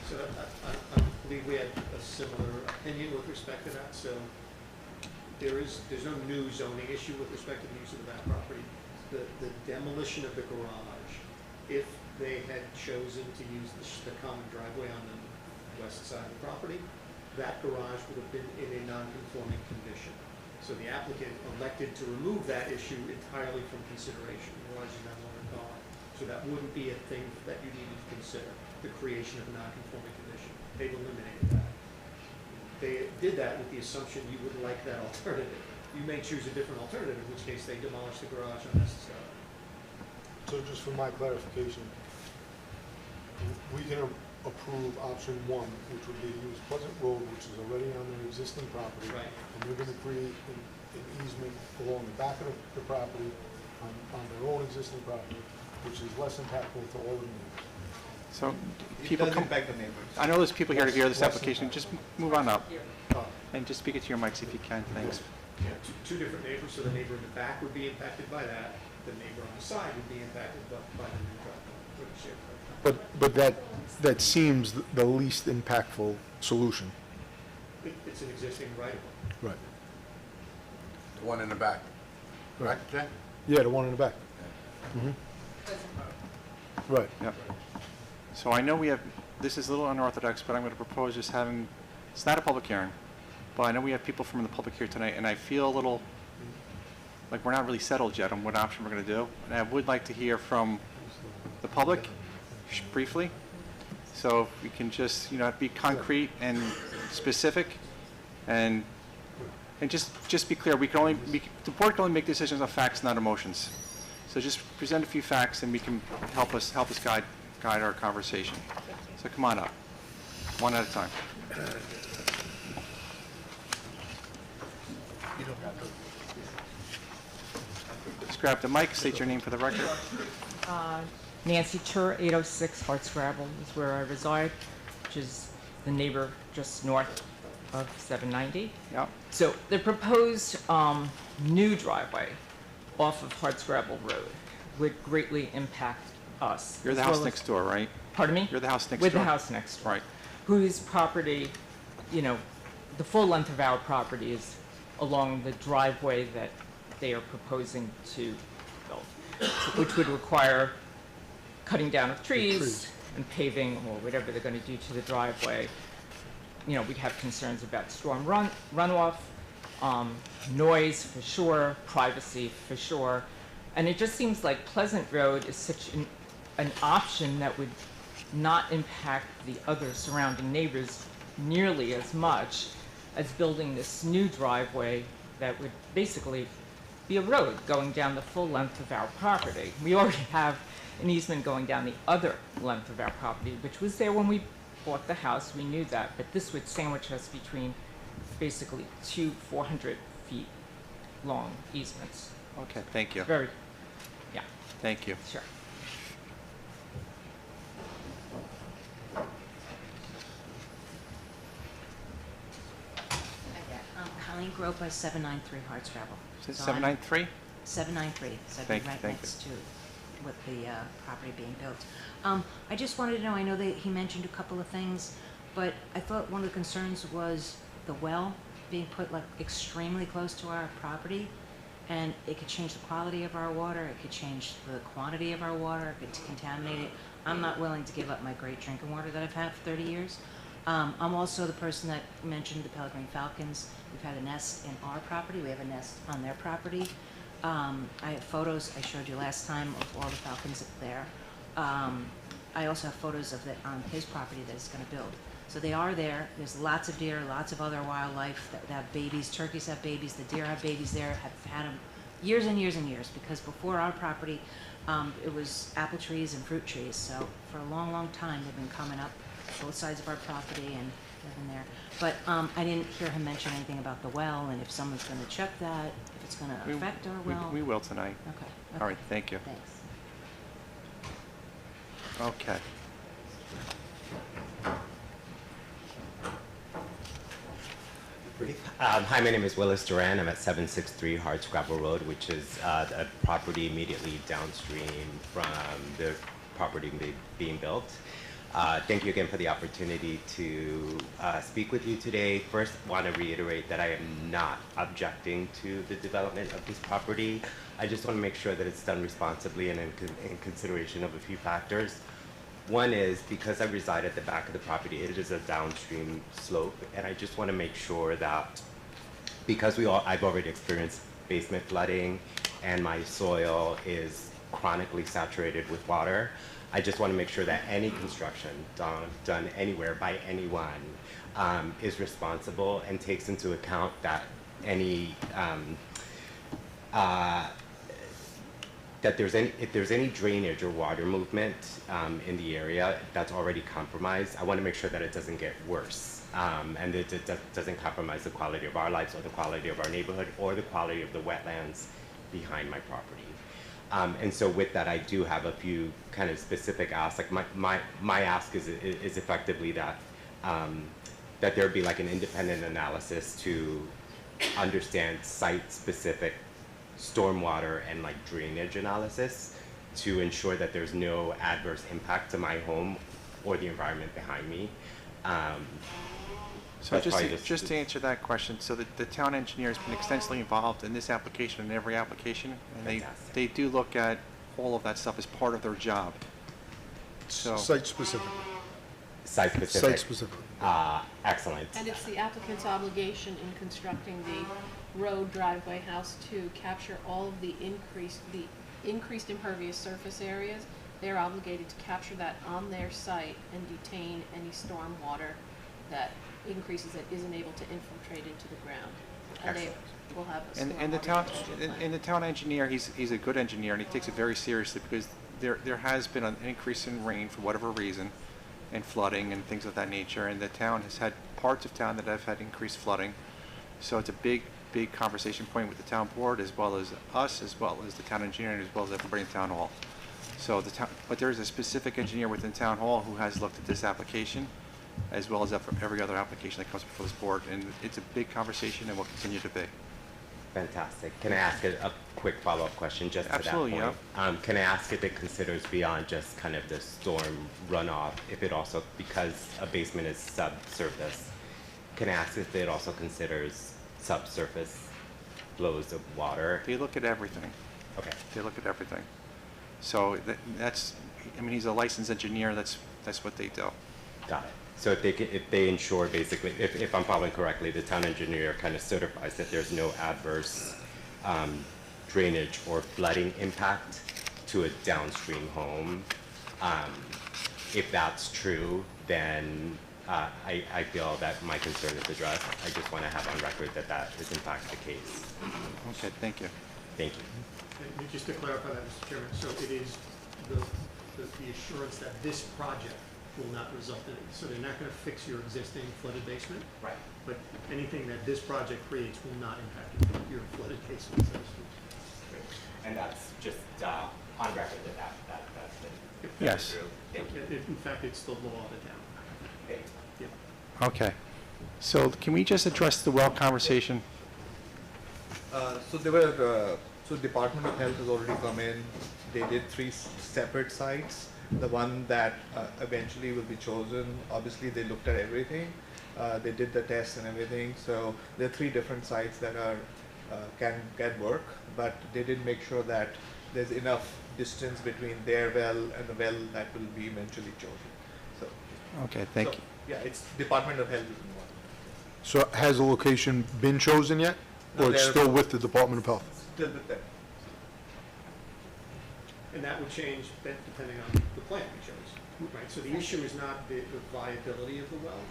So I believe we had a similar opinion with respect to that, so there's no new zoning issue with respect to the use of the back property. The demolition of the garage, if they had chosen to use the common driveway on the west side of the property, that garage would have been in a non-conforming condition. So the applicant elected to remove that issue entirely from consideration. The garage is no longer gone. So that wouldn't be a thing that you needed to consider, the creation of a non-conforming condition. They've eliminated that. They did that with the assumption you would like that alternative. You may choose a different alternative, in which case they demolish the garage unnecessarily. So just for my clarification, we can approve option 1, which would be to use Pleasant Road, which is already on their existing property. Right. And they're gonna create an easement along the back of the property, on their own existing property, which is less impactful to all the neighbors. So It people doesn't come, impact the neighbors. I know there's people here to hear this Less application, impact. just move on up. Oh. And just speak it to your mics if you can, thanks. Yeah, two different neighbors, so the neighbor in the back would be impacted by that. the neighbor on the side would be impacted by the new driveway with the shared driveway. But that seems the least impactful solution. It's an existing right-of-way. Right. The one in the back, correct, Jay? Yeah, the one in the back. Right. Yep. So I know we have, this is a little unorthodox, but I'm going to propose just having, it's not a public hearing, but I know we have people from the public here tonight, and I feel a little like we're not really settled yet on what option we're going to do. And I would like to hear from the public briefly. So if we can just, be concrete and specific, and just be clear. The board can only make decisions on facts, not emotions. So just present a few facts, and we can help us guide our conversation. So come on up, one at a time. Just grab the mic, state your name for the record. Nancy Tur, 806 Hartscrabble is where I reside, which is the neighbor just north of 790. Yep. So the proposed new driveway off of Hartscrabble Road would greatly impact us. You're the as house well as- next door, right? Pardon me? You're the house next With door. the house next door. Right. Whose property, the full length of our property is along the driveway that they are proposing to build, which would require cutting down of trees and paving or whatever they're going to do to the driveway. We'd have concerns about storm runoff, noise for sure, privacy for sure. And it just seems like Pleasant Road is such an option that would not impact the other surrounding neighbors nearly as much as building this new driveway that would basically be a road going down the full length of our property. We already have an easement going down the other length of our property, which was there when we bought the house. We knew that, but this would sandwich us between basically two 400 feet long easements. Okay, thank you. Yeah. Thank you. Sure. Colleen Gropa, 793 Hartscrabble. Is it So I'm- 793? 793, so I'd be Thank you, right thank next to with the property being built. I just wanted to know, I know that he mentioned a couple of things, but I thought one of the concerns was the well being put like extremely close to our property, and it could change the quality of our water, it could change the quantity of our water, it could contaminate it. I'm not willing to give up my great drinking water that I've had for 30 years. I'm also the person that mentioned the Pellegrine Falcons. We've had a nest in our property, we have a nest on their property. I have photos I showed you last time of all the falcons up there. I also have photos of it on his property that he's gonna build. So they are there. There's lots of deer, lots of other wildlife that have babies. Turkeys have babies, the deer have babies there, have had them years and years and years, because before our property, it was apple trees and fruit trees. So for a long, long time, they've been coming up both sides of our property and living there. But I didn't hear him mention anything about the well, and if someone's gonna check that, if it's gonna affect our well. We will tonight. Okay. All right, thank you. Thanks. Okay. Hi, my name is Willis Duran. I'm at 763 Hartscrabble Road, which is a property immediately downstream from the property being built. Thank you again for the opportunity to speak with you today. First, want to reiterate that I am not objecting to the development of this property. I just want to make sure that it's done responsibly and in consideration of a few factors. One is because I reside at the back of the property, it is a downstream slope, and I just want to make sure that because I've already experienced basement flooding and my soil is chronically saturated with water, I just want to make sure that any construction done anywhere by anyone is responsible and takes into account that if there's any drainage or water movement in the area that's already compromised, I want to make sure that it doesn't get worse and that it doesn't compromise the quality of our lives or the quality of our neighborhood or the quality of the wetlands behind my property. And so with that, I do have a few kind of specific asks. Like my ask is effectively that that there be like an independent analysis to understand site-specific stormwater and like drainage analysis to ensure that there's no adverse impact to my home or the environment behind me. So That's probably just to answer that question, so the town engineer has been extensively involved in this application and every application, and they do look at all of that stuff as part of their job. So Site specific. Site specific. Site specific. Excellent. And it's the applicant's obligation in constructing the road, driveway, house to capture all of the increased impervious surface areas. They're obligated to capture that on their site and detain any storm water that increases that isn't able to infiltrate into the ground. And they will have a and the stormwater town management and the town engineer, he's a good engineer, and he takes it very seriously because there has been an increase in rain for whatever reason, and flooding and things of that nature, and the town has had parts of town that have had increased flooding. So it's a big conversation point with the town board, as well as us, as well as the town engineer, and as well as everybody in town hall. So but there is a specific engineer within town hall who has looked at this application, as well as every other application that comes before this board, and it's a big conversation and will continue to be. Fantastic. Can I ask a quick follow-up question just Absolutely, to that point? Can I ask if it considers beyond just kind of the storm runoff, if it also, because a basement is subsurface, can I ask if it also considers subsurface flows of water? They look at everything. Okay. They look at everything. So that's, I mean, he's a licensed engineer, that's what they do. Got it. So if they ensure basically, if I'm following correctly, the town engineer kind of certifies that there's no adverse drainage or flooding impact to a downstream home. If that's true, then I feel that my concern is addressed. I just want to have on record that that is in fact the case. Okay, thank you. Thank you. And just to clarify that, Mr. Chairman, so it is the assurance that this project will not result in it. So they're not going to fix your existing flooded basement. Right. But anything that this project creates will not impact your flooded basement. So to speak. And that's just on record that's been Yes. true. Thank you. In fact, it's the law of the town. Thank you. Yeah. Okay. So can we just address the well conversation? So they were, so Department of Health has already come in. They did 3 separate sites. The one that eventually will be chosen, obviously they looked at everything. They did the tests and everything. So there are 3 different sites that are can work, but they did make sure that there's enough distance between their well and the well that will be eventually chosen. So Okay, thank you. yeah, it's Department of Health is involved. So has the location been chosen yet? No, Or it's they're- still with the Department of Health? Still with them. And that would change depending on the plan we chose, right? So the issue is not the viability of the well,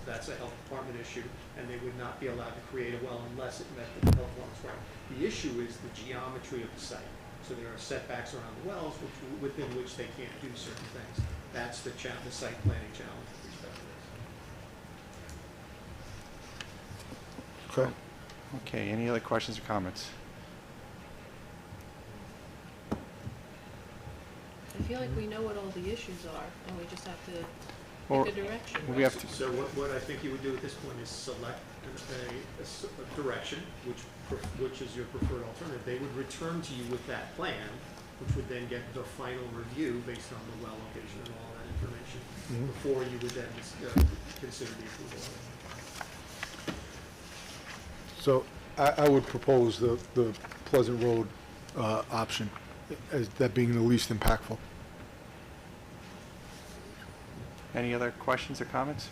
that's a health department issue, and they would not be allowed to create a well unless it met the health laws requirement. The issue is the geometry of the site. So there are setbacks around the wells within which they can't do certain things. That's the site planning challenge with respect to this. Okay. Okay, any other questions or comments? I feel like we know what all the issues are, and we just have to Or pick a direction. we have to, So what I think you would do at this point is select a direction, which is your preferred alternative. They would return to you with that plan, which would then get the final review based on the well location and all that information, before you would then consider the approval. So I would propose the Pleasant Road option as that being the least impactful. any other questions or comments?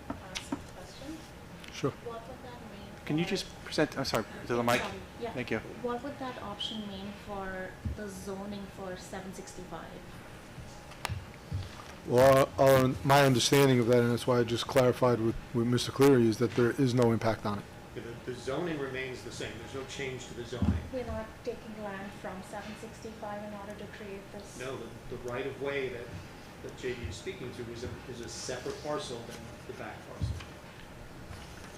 Ask a question? Sure. What would that mean? Can you for- just present, I'm sorry, to the mic? Yeah. Thank you. What would that option mean for the zoning for 765? Well, my understanding of that, and that's why I just clarified with Mr. Cleary, is that there is no impact on it. The zoning remains the same. There's no change to the zoning. We're not taking land from 765 in order to create this? No, the right-of-way that JD is speaking to is a separate parcel than the back parcel.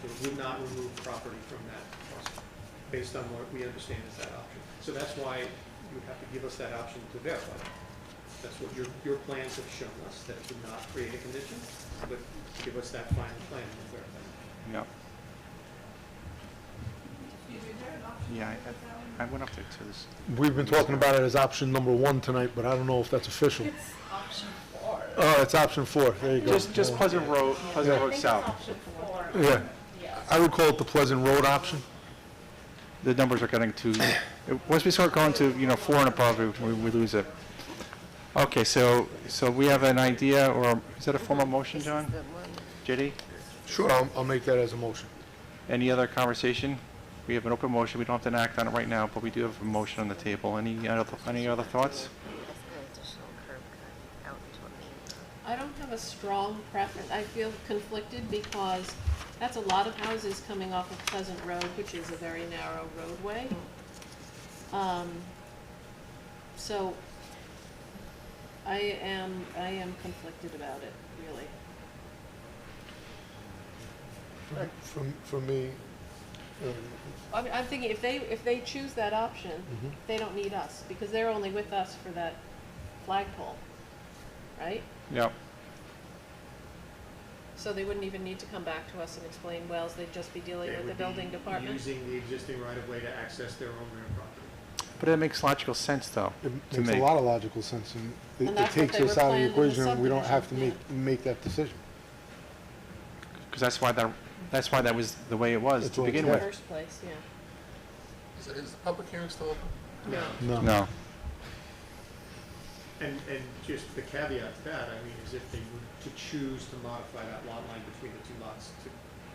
So it would not remove property from that parcel, based on what we understand is that option. So that's why you would have to give us that option to verify. That's what your plans have shown us, that it would not create a condition, but give us that final plan and verify. Yeah. Yeah, I went up there to this. We've been talking about it as option number 1 tonight, but I don't know if that's official. It's option 4. Oh, it's option 4, there you go. Just Pleasant Road, Pleasant Road South. Option 4. Yeah, Yes. I would call it the Pleasant Road option. The numbers are getting too, once we start going to, 4 and above, we lose it. Okay, so we have an idea, or is that a formal motion, John? JD? Sure, I'll make that as a motion. Any other conversation? We have an open motion, we don't have to act on it right now, but we do have a motion on the table. Any other thoughts? I don't have a strong preference. I feel conflicted because that's a lot of houses coming off of Pleasant Road, which is a very narrow roadway. So I am conflicted about it, really. For me, I'm thinking if they choose that option, they don't need us, because they're only with us for that flagpole, right? Yep. So they wouldn't even need to come back to us and explain wells, they'd just be dealing with the building department? Using the existing right-of-way to access their own rear property. But it makes logical sense, though, it to makes me. a lot of logical sense, and And it that's what takes they us were out of planned the in the equation, and we don't have to subdivision, make that decision. Because that's why that was the way it was That's to what begin it's with. In the first place, yeah. Is the public hearing still open? No. No. And just the caveat to that, I mean, is if they were to choose to modify that lot line between the 2 lots to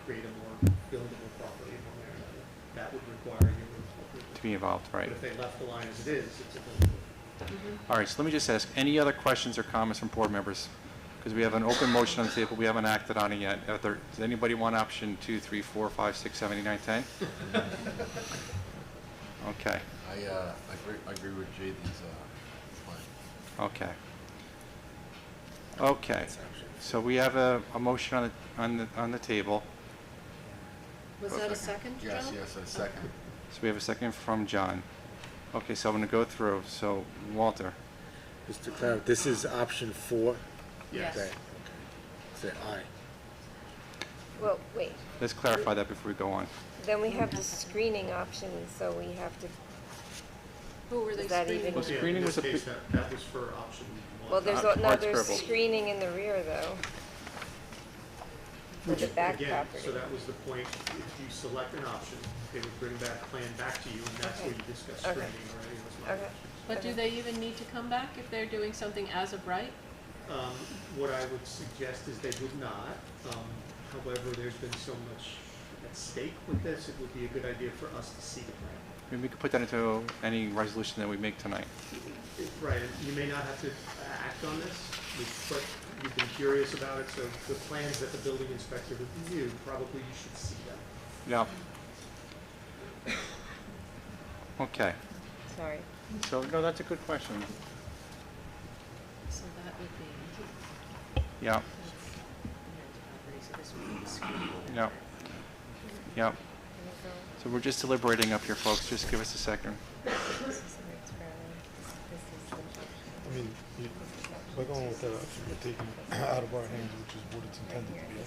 create a more buildable property in one way or another, that would require you To be involved, right? But if they left the line as it is, it's a buildable. All right, so let me just ask, any other questions or comments from board members? Because we have an open motion on the table, we haven't acted on it yet. Does anybody want option 2, 3, 4, 5, 6, 7, 8, 9, 10? Okay, I agree with JD's plan. okay. Okay, so we have a motion on the table. Was that a second, John? Yes, a second. So we have a second from John. Okay, so I'm going to go through. So, Walter, Just to clarify, this is option 4? Yes. Okay. Say aye. Well, wait, let's clarify that before we go on. then we have the screening option, so we have to, Who were they Is that screening? even- Well, screening In was this a case, big- that was for option 1. well, there's, Hard there's scribble. screening in the rear, though. For the back Again, property. so that was the point, if you select an option, they would bring that plan back to you, and that's where you discuss Okay. screening or any of those Okay. modifications. But do they even need to come back if they're doing something as of right? What I would suggest is they would not. However, there's been so much at stake with this, it would be a good idea for us to see the plan. Maybe we could put that into any resolution that we make tonight. Right, and you may not have to act on this, but you've been curious about it, so the plans that the building inspector reviewed, probably you should see them. Yeah. Okay, Sorry. so, no, that's a good question. So that would be, Yeah, so this would be the screening. yeah, yeah. So we're just deliberating up here, folks. Just give us a second. I mean, by going with that option, we're taking it out of our hands, which is what it's intended to be anyway.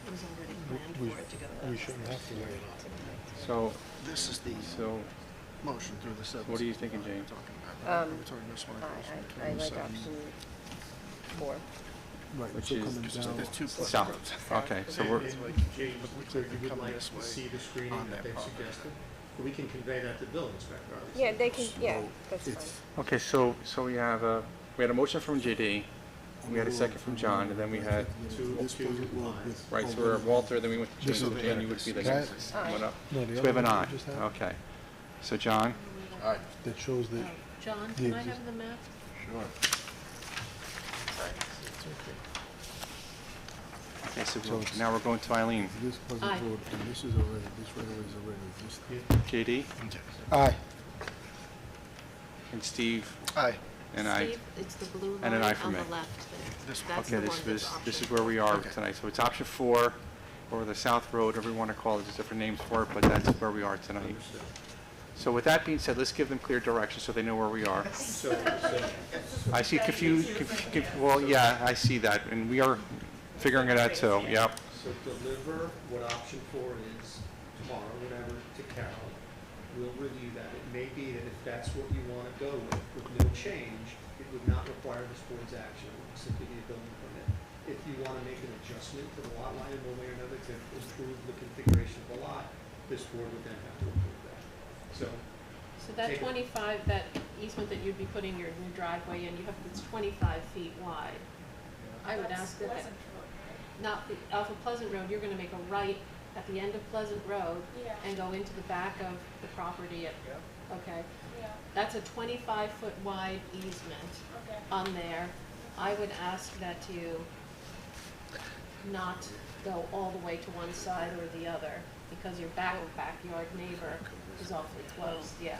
It was already planned for it to go that We way. shouldn't have to weigh it on. So, This is the so, motion through the seven. what are you thinking, Jane? We're talking this one. I like option 4. Right, Which so is coming down. There's 2 Pleasant south. Roads. Okay, so we're, And James, So you would coming like this to way see the screening on that that they've property. suggested? We can convey that to the building inspector, obviously. Yeah, they can, yeah, that's It's- fine. okay, so we had a motion from JD, we had a second from John, and then we had, This Pleasant Road with right, so we're at Walter, then we went to This Jane, is so Jane, you would be the That- next one up. No, So the we other have an one aye. we just had, Okay. So John? Aye. that shows that, John, The can I exist- have the map? Sure. Okay, so So it's- now we're going to Eileen. this Pleasant Aye. Road, and this is already, this right away is already existing. JD Aye. and Steve Aye. and I. Steve, it's the blue And an line aye for on me. the left there. This one. That's Okay, the this one that's is option. where we are Okay. tonight. So it's option 4, or the South Road, whatever you want to call it, there's different names for it, but that's where we are tonight. So with that being said, let's give them clear direction so they know where we are. So I see well, yeah, I see that, and we are figuring it out too, yep. So deliver what option 4 is tomorrow, whatever, to Carol. we'll review that. It may be that if that's what you want to go with no change, it would not require this board's action, it would simply be a building permit. If you want to make an adjustment to the lot line in one way or another to improve the configuration of the lot, this board would then have to approve that. So that take it- 25, that easement that you'd be putting your new driveway in, it's 25 feet wide. I would ask that, not the, off of Pleasant Road, you're gonna make a right at the end of Pleasant Road and go into the back of the property okay? That's a 25-foot wide easement on there. I would ask that you not go all the way to one side or the other, because your backyard neighbor is awfully close, yeah.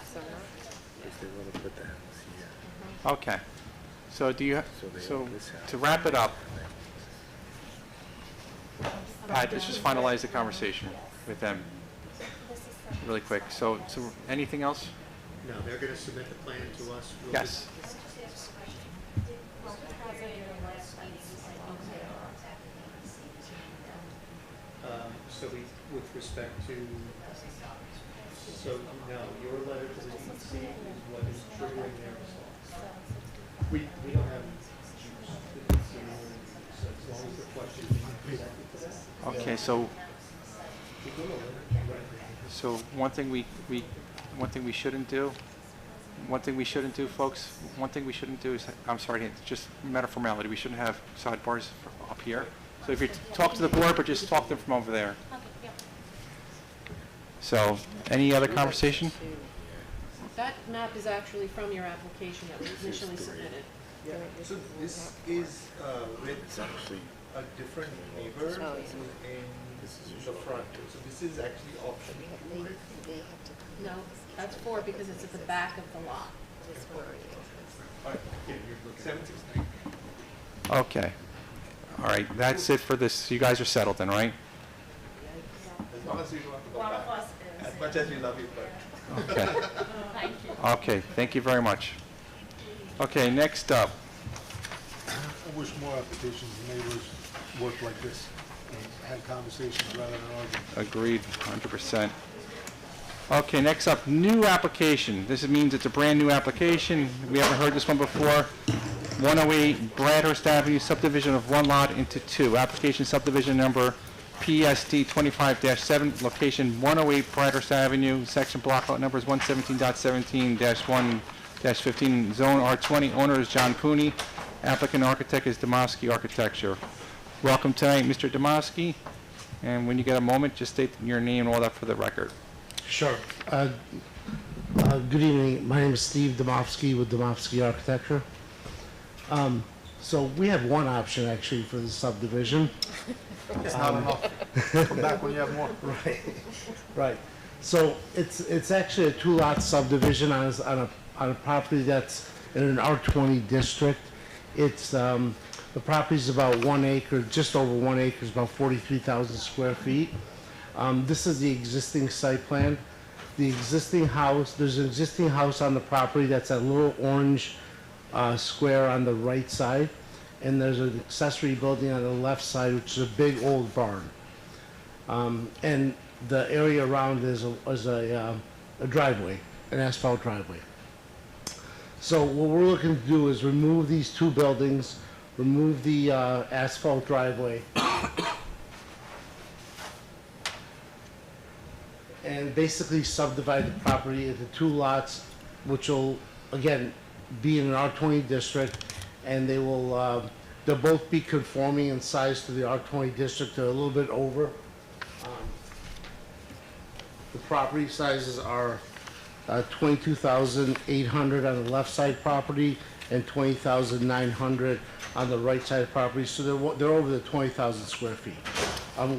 If they want to put the house here. Okay. So do you, so to wrap it up, Pat, let's just finalize the conversation with them really quick. So anything else? No, they're going to submit the plan to us. We'll Yes. So with respect to, so no, your letter to the DEC is what is triggering their response. We don't have juice. So as long as the question is presented to them. Okay, so one thing we shouldn't do, folks, one thing we shouldn't do is, I'm sorry, it's just a matter of formality, we shouldn't have sidebars up here. So if you talk to the board, but just talk to them from over there. So, any other conversation? That map is actually from your application that was initially submitted. Yeah, so this is with a different neighbor in the front. So this is actually option 2. No, that's 4 because it's at the back of the lot. 769. Okay. All right, that's it for this. You guys are settled then, right? As long as you don't have to go back. As much as we love you, but. Okay. Thank you. Okay, thank you very much. Okay, next up. I wish more applications and neighbors worked like this and had conversations rather than arguing. Agreed, 100%. Okay, next up, new application. This means it's a brand-new application. We haven't heard this one before. 108 Bradhurst Avenue, subdivision of one lot into two. Application subdivision number PST 25-7, location 108 Bradhurst Avenue, section block lot numbers 117.17-1-15, zone R20. Owner is John Pooney. Applicant architect is Domofsky Architecture. Welcome tonight, Mr. Domofsky. And when you get a moment, just state your name and all that for the record. Sure. Good evening. My name is Steve Domofsky with Domofsky Architecture. So we have one option actually for the subdivision. It's not enough. Come back when you have more. Right. Right. So it's actually a 2-lot subdivision on a property that's in an R20 district. It's the property's about 1 acre, just over 1 acre, is about 43,000 square feet. This is the existing site plan. The existing house, there's an existing house on the property that's a little orange square on the right side, and there's an accessory building on the left side, which is a big old barn. And the area around is a driveway, an asphalt driveway. So what we're looking to do is remove these two buildings, remove the asphalt driveway, and basically subdivide the property into 2 lots, which will, again, be in an R20 district, and they will, they'll both be conforming in size to the R20 district. They're a little bit over. The property sizes are 22,800 on the left side property and 20,900 on the right side property. So they're over the 20,000 square feet,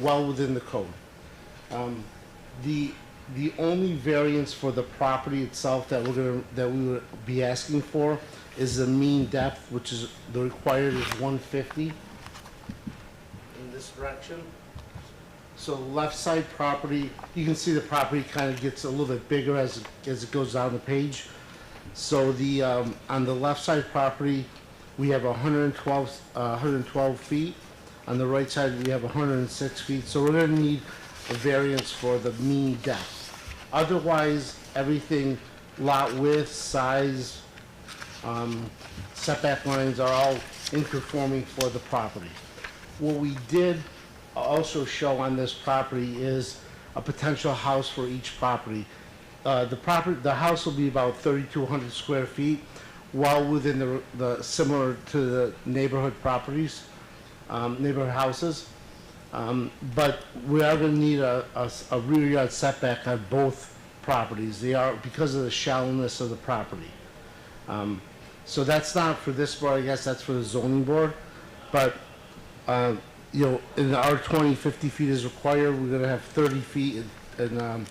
well within the code. The only variance for the property itself that we would be asking for is the mean depth, which is the required is 150 in this direction. So left side property, you can see the property kind of gets a little bit bigger as it goes down the page. So the on the left side property, we have 112 feet. On the right side, we have 106 feet. So we're going to need a variance for the mean depth. Otherwise, everything, lot width, size, setback lines are all in conforming for the property. What we did also show on this property is a potential house for each property. The house will be about 3,200 square feet, well within the similar to the neighborhood properties, neighborhood houses. But we are gonna need a rear yard setback on both properties. They are, because of the shallowness of the property. So that's not for this board, I guess that's for the zoning board. But, you know, in the R20, 50 feet is required, we're gonna have 30 feet and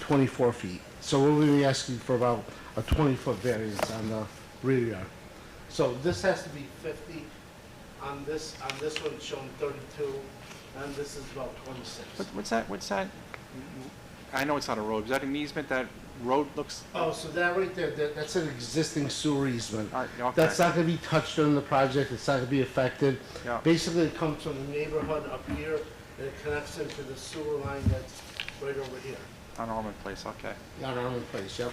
24 feet. So we're gonna be asking for about a 20-foot variance on the rear yard. So this has to be 50. On this one, it's showing 32, and this is about 26. What's that? I know it's not a road. Is that an easement? That road looks... Oh, so that right there, that's an existing sewer easement. All right, okay. That's not gonna be touched during the project, it's not gonna be affected. Yeah. Basically, it comes from the neighborhood up here, and it connects into the sewer line that's right over here. On Ormond Place, okay. On our own place, yep.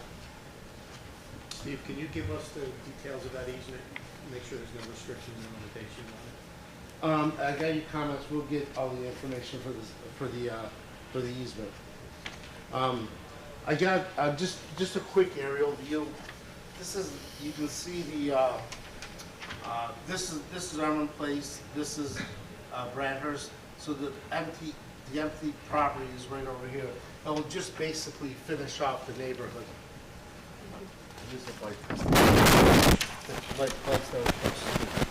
Steve, can you give us the details of that easement? Make sure there's no restrictions or limitations on it. I got your comments, we'll get all the information for the easement. I got, just a quick aerial view. This is, you can see the, this is Armand Place, this is, Bradhurst. So the empty property is right over here. It'll just basically finish off the neighborhood. Use the light test. The lights that were posted.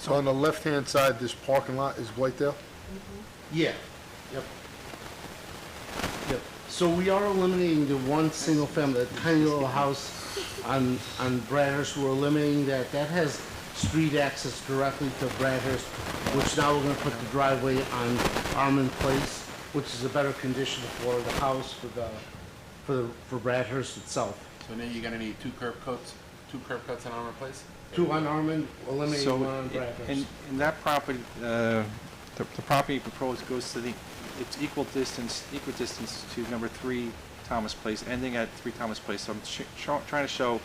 So on the left-hand side, this parking lot is Whitedale? Yeah, yep. Yep. So we are eliminating the one single family, that tiny little house on Bradhurst. We're eliminating that. That has street access directly to Bradhurst, which now we're gonna put the driveway on Armand Place, which is a better condition for the house, for Bradhurst itself. So now you're gonna need two curb cuts on Armor Place? Two on Armand, eliminating one on Bradhurst. in that property, the property proposed goes to it's equidistant to number 3 Thomas Place, ending at 3 Thomas Place. So I'm trying to show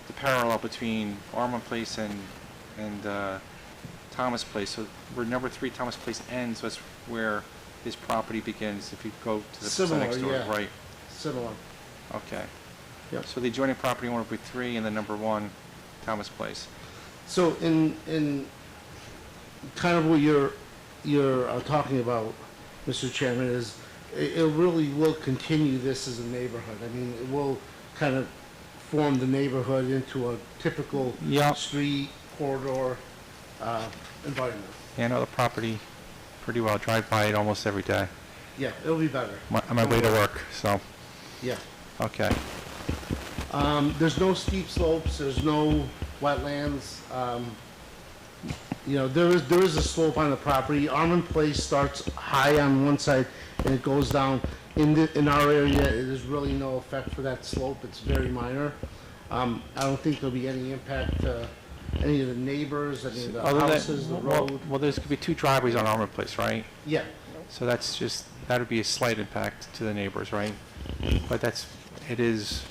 the parallel between Armand Place and Thomas Place. So where number 3 Thomas Place ends, that's where his property begins. If you go to the Similar, next door, yeah. right? Similar. Okay. Yep. So the adjoining property owner would be 3, and then number 1 Thomas Place. So in kind of what you're talking about, Mr. Chairman, is it really will continue this as a neighborhood. I mean, it will kind of form the neighborhood into a typical street corridor environment. Yeah, I know the property pretty well. I drive by it almost every day. Yeah, it'll be better. On my way to work, so. Yeah. Okay. There's no steep slopes, there's no wetlands. You know, there is a slope on the property. Armand Place starts high on one side and it goes down. In our area, there's really no effect for that slope. It's very minor. I don't think there'll be any impact to any of the neighbors, any of the houses, the road. Well, there's gonna be 2 driveways on Armand Place, right? Yeah. So that's just, that would be a slight impact to the neighbors, right? But it is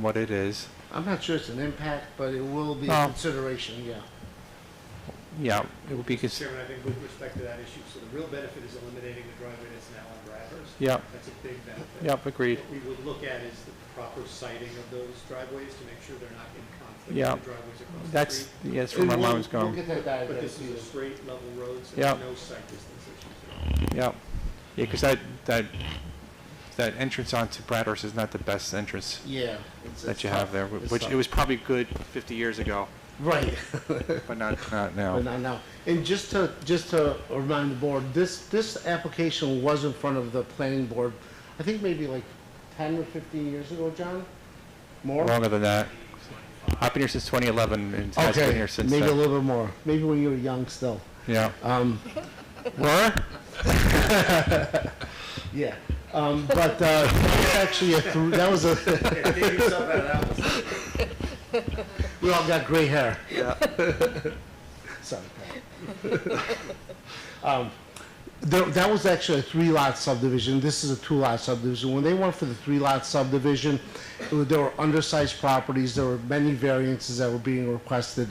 what it is. I'm not sure it's an impact, but it will be a Oh. consideration, yeah. Yeah, it would be, Chairman, I think with respect to that issue, so the real benefit is eliminating the driveway that's now on Bradhurst. Yeah. That's a big benefit. Yep, agreed. What we would look at is the proper siting of those driveways to make sure they're not in conflict Yeah. with the driveways across the That's, street. yeah, that's where my And mind was we'll going. get that diagram But this to is you. a straight level road, so Yeah. there's no site distance issues. Yep. Yeah, because that entrance onto Bradhurst is not the best entrance Yeah. that you have there, which it was probably good 50 years ago. Right. But not now. But not now. And just to remind the board, this application was in front of the planning board, I think maybe like 10 or 15 years ago, John? More? Longer than that. I've been here since 2011, and has been here since maybe then. a little bit more. Maybe when you were young still. Yeah. Were? Yeah. But that was actually that was a We all got gray hair. Yeah. Sorry. That was actually a 3-lot subdivision. This is a 2-lot subdivision. When they went for the 3-lot subdivision, there were undersized properties. There were many variances that were being requested.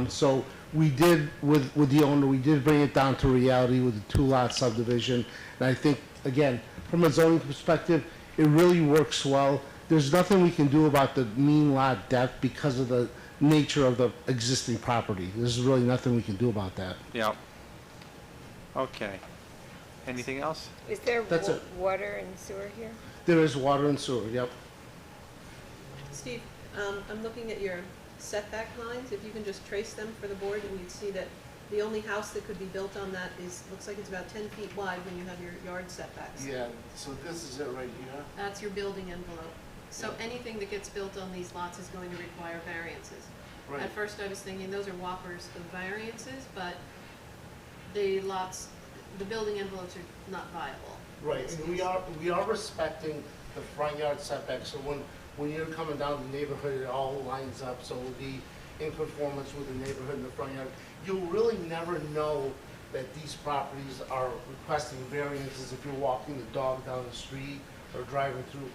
So we did, with the owner, we did bring it down to reality with the 2-lot subdivision. And I think, again, from a zoning perspective, it really works well. There's nothing we can do about the mean lot depth because of the nature of the existing property. There's really nothing we can do about that. Yeah. Okay. Anything else? Is there That's it. water and sewer here? There is water and sewer, yep. Steve, I'm looking at your setback lines, if you can just trace them for the board, and you'd see that the only house that could be built on that looks like it's about 10 feet wide when you have your yard setbacks. Yeah, so this is it right here. That's your building envelope. So anything that gets built on these lots is going to require variances. Right. At first I was thinking those are whoppers of variances, but the lots, the building envelopes are not viable. Right, and we are respecting the front yard setback, so when you're coming down the neighborhood, it all lines up, so it will be in conformance with the neighborhood and the front yard. You'll really never know that these properties are requesting variances if you're walking the dog down the street or driving through.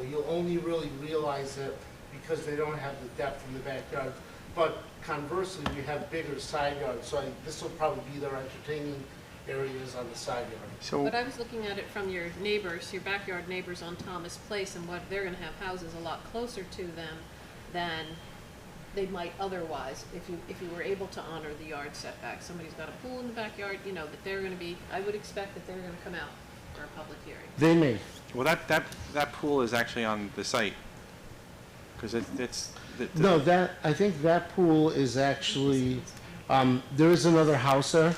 You'll only really realize it because they don't have the depth in the backyard. But conversely, we have bigger side yards, so this will probably be their entertaining areas on the side yard. So, But I was looking at it from your neighbors, your backyard neighbors on Thomas Place, and what they're gonna have houses a lot closer to them than they might otherwise if you were able to honor the yard setback. Somebody's got a pool in the backyard, you know, that they're gonna be, I would expect that they're gonna come out for a public hearing. They may. well, that pool is actually on the site. Because it's. No, I think that pool is actually, there is another house there.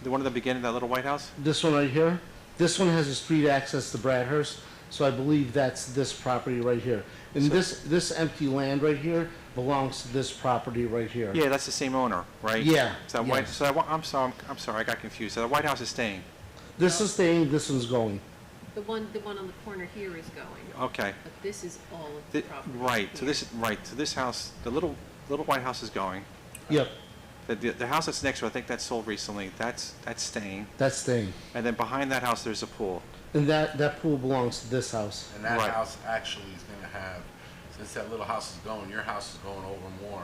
The one at the beginning, that little white house? This one right here. This one has a street access to Bradhurst, so I believe that's this property right here. And this empty land right here belongs to this property right here. Yeah, that's the same owner, right? Yeah, So yes. I'm sorry, I got confused. So the White House is staying. This is staying, this one's going. The one on the corner here is going, Okay. but this is all of the property. Right, so this house, the little White House is going. Yep, The house that's next to it, I think that's sold recently, that's staying. that's staying. And then behind that house, there's a pool. And that pool belongs to this house. And that Right. house actually is gonna have, since that little house is going, your house is going over more.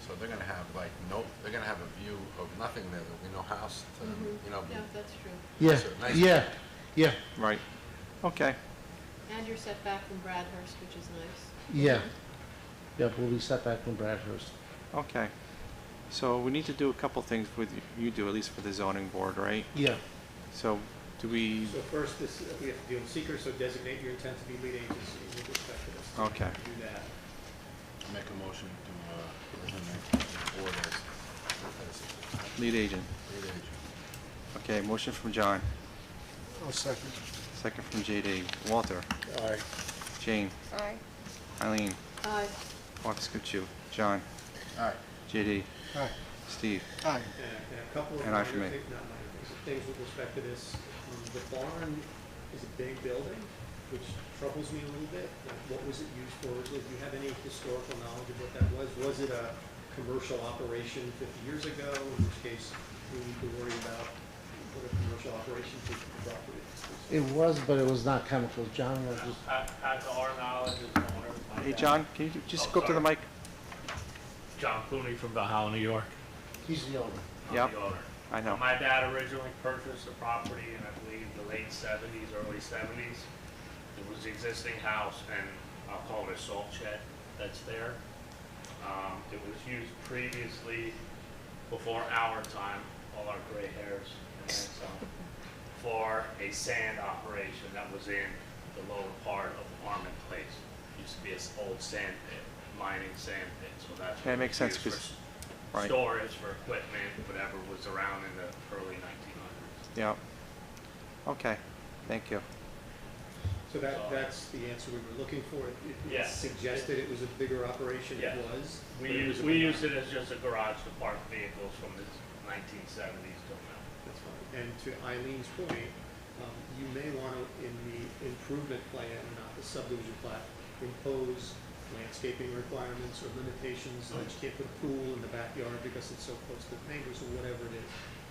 So they're gonna have they're gonna have a view of nothing there, there'll be no house to, you know. Yeah, that's true. Yeah, It's a nice- yeah, Right. Okay. And you're set back from Bradhurst, which is nice. yeah. Yep, we'll be set back from Bradhurst. Okay. So we need to do a couple things with, you do, at least for the zoning board, right? Yeah. So do we, So first, we have to deal with seeker, so designate your intent to be lead agency with respect to this. So Okay. Do that. Make a motion to, designate the board as lead agent? lead agent. Okay, motion from John, I'll second. second from JD. Walter? Aye. Jane? Aye. Eileen? Aye. Marcus Gucci? John? All right. JD? Aye. Steve? Aye. And a couple of And I for me. things with respect to this. The barn is a big building, which troubles me a little bit. Like, what was it used for? Do you have any historical knowledge of what that was? Was it a commercial operation 50 years ago, in which case we need to worry about what a commercial operation could be property? It was, but it was not chemicals. John, you want to just... At our knowledge, is the owner. Hey, John, can you just go up to the mic? John Clooney from Valhalla, New York. He's the owner. I'm Yep. the owner. I know. My dad originally purchased the property in, I believe, the late 70s, early 70s. It was the existing house, and I'll call it a salt shed that's there. It was used previously, before our time, all our gray hairs, and then some, for a sand operation that was in the lower part of Armand Place. Used to be an old sand pit, mining sand pit, so that's. Yeah, it what makes was sense, used 'cause- for right. storage, for equipment, whatever was around in the early 1900s. Yeah. Okay, thank you. So that's the answer we were looking for. It Yeah. suggested it was a bigger operation. Yeah. It was. We but it used, was we a- used it as just a garage to park vehicles from the 1970s till now. That's fine. And to Eileen's point, you may want to, in the improvement plan, not the subdivision plat, impose landscaping requirements or limitations, that you can't put a pool in the backyard because it's so close to the neighbors or whatever it is.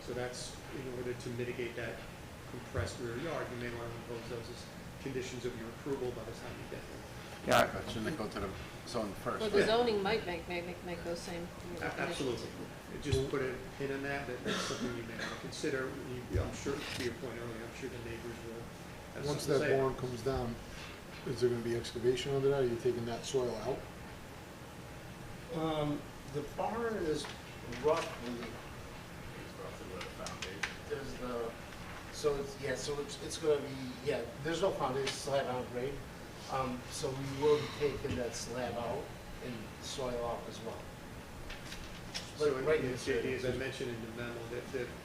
So that's in order to mitigate that compressed rear yard, you may want to impose those as conditions of your approval by the time you get there. Yeah. But shouldn't they go to the zone first? Well, the zoning might make those same, Absolutely. Just put a pin in that, that's something you may want to consider. I'm sure, to your point earlier, I'm sure the neighbors will have Once something to that say. barn comes down, is there gonna be excavation under that? Are you taking that soil out? The barn is roughly, It's roughly where the foundation. there's the, so it's gonna be, there's no foundation slab on grade. So we will be taking that slab out and soil out as well. So Right as I mentioned in the memo,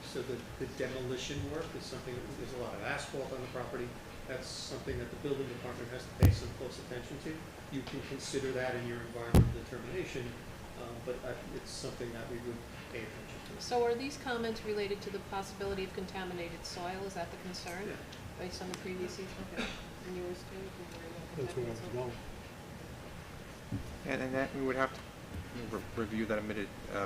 so the demolition work is something, there's a lot of asphalt on the property. That's something that the building department has to pay some close attention to. You can consider that in your environmental determination, but it's something that we would pay attention to. So are these comments related to the possibility of contaminated soil? Is that the concern? Yeah. Based on the previous use? Okay. And yours too? if you're worried about That's where I contaminated was soil? going. And that, we would have to review that and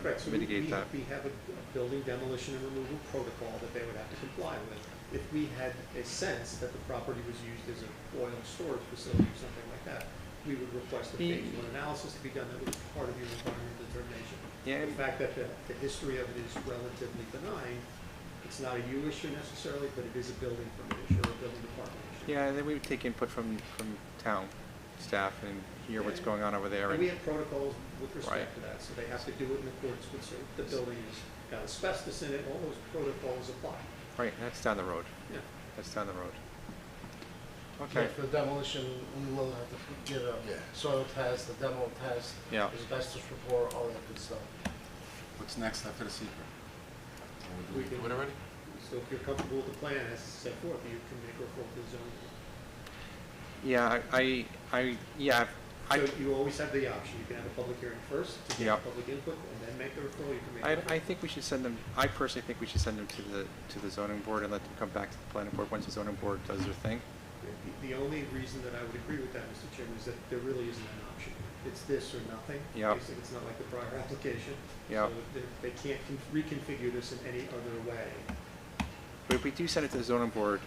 Right, so mitigate that. we have a building demolition and removal protocol that they would have to comply with. If we had a sense that the property was used as an oil storage facility or something like that, we would request a phase one analysis to be done that was part of your environmental determination. Yeah. The fact that the history of it is relatively benign, it's not a you issue necessarily, but it is a building permit issue or a building department issue. Yeah, and then we would take input from town staff and hear what's going on over there. And we have protocols with Right. respect to that, so they have to do it in accordance with, so the building has got asbestos in it, all those protocols apply. Right, that's down the road. Yeah. That's down the road. Yeah, Okay. for the demolition, we will have to get a soil test, a demo test, Yeah. asbestos report, all that good stuff. What's next after the secret? Or We do we can- do it already? So if you're comfortable with the plan as set forth, you can make a referral to the zoning. Yeah, yeah, So you always have the option, you can have a public hearing first, to get Yeah. public input, and then make the referral, you can make. I think we should send them, I personally think we should send them to the zoning board and let them come back to the planning board once the zoning board does their thing. The only reason that I would agree with that, Mr. Chairman, is that there really isn't an option. It's this or nothing. Yeah. Basically, it's not like the prior application. Yeah. So they can't reconfigure this in any other way. But if we do send it to the zoning board,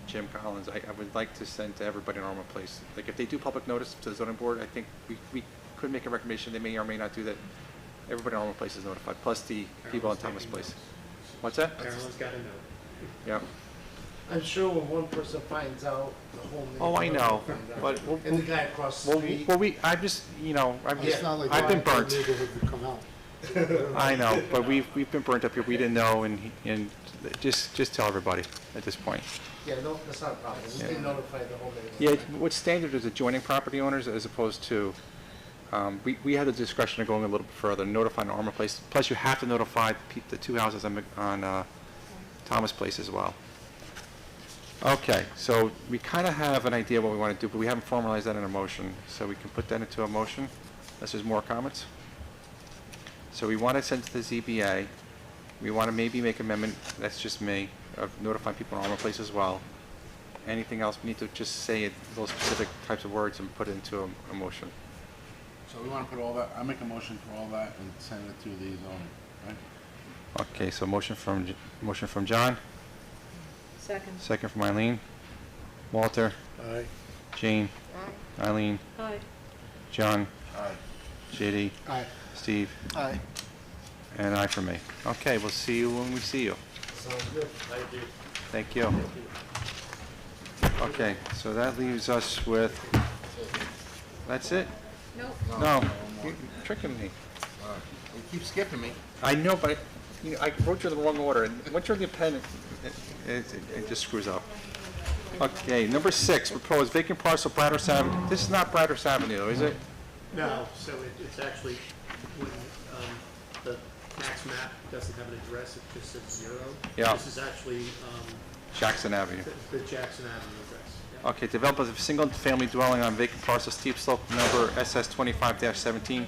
Jim Collins, I would like to send to everybody in Armor Place. Like, if they do public notice to the zoning board, I think we could make a recommendation, they may or may not do that. Everybody in Armor Place is notified, plus the people in Thomas Place. What's that? Carolyn's got a note. Yeah. I'm sure when one person finds out, the whole neighborhood. Oh, I know, will find out. but we'll- And the guy across the street. I'm just, It's not like I've been the burnt. neighborhood would come out. I know, but we've been burnt up here, we didn't know, and just tell everybody at this point. Yeah, no, that's not a problem. We Yeah. can notify the whole neighborhood. Yeah, what's standard is adjoining property owners as opposed to, we had the discretion of going a little bit further, notifying Armor Place, plus you have to notify the two houses on Thomas Place as well. Okay, so we kind of have an idea what we want to do, but we haven't formalized that in a motion, so we can put that into a motion, unless there's more comments. So we want to send to the ZBA, we want to maybe make amendment, that's just me, of notifying people in Armor Place as well. Anything else, we need to just say it, those specific types of words and put it into a motion. So we want to put all that, I make a motion for all that and send it to the zoning, right? Okay, so motion from John, Second. second from Eileen. Walter, Aye. Jane, Eileen, Aye. John, Aye. JD, Aye. Steve, Aye. and I for me. Okay, we'll see you when we see you. Sounds good. Thank you. Thank you. Okay, so that leaves us with, that's it? Nope. No, you're tricking me. You keep skipping me. I know, but I wrote you in the wrong order, and once you're in the pen, it just screws up. Okay, number 6, proposed vacant parcel, Bradhurst Avenue. This is not Bradhurst Avenue, though, is it? No, so it's actually, when the tax map doesn't have an address, it just says 0. Yeah. This is actually Jackson Avenue. the Jackson Avenue address. Yeah. Okay, developers of single-family dwelling on vacant parcel, steep slope number SS 25-17,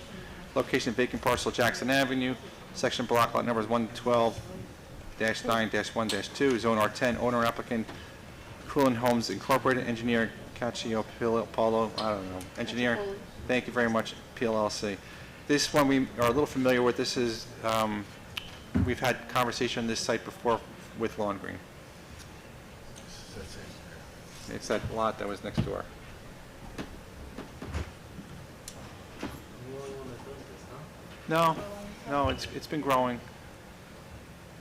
location vacant parcel, Jackson Avenue, section block lot numbers 112-9-1-2, zone R10, owner applicant, Coolin Homes Incorporated, engineer Caccio, Paulo, I don't know, engineer. Cacciopoli. Thank you very much, PLLC. This one we are a little familiar with. This is, we've had conversation on this site before with Lawn Green. It's that lot that was next door. No, no, it's been growing.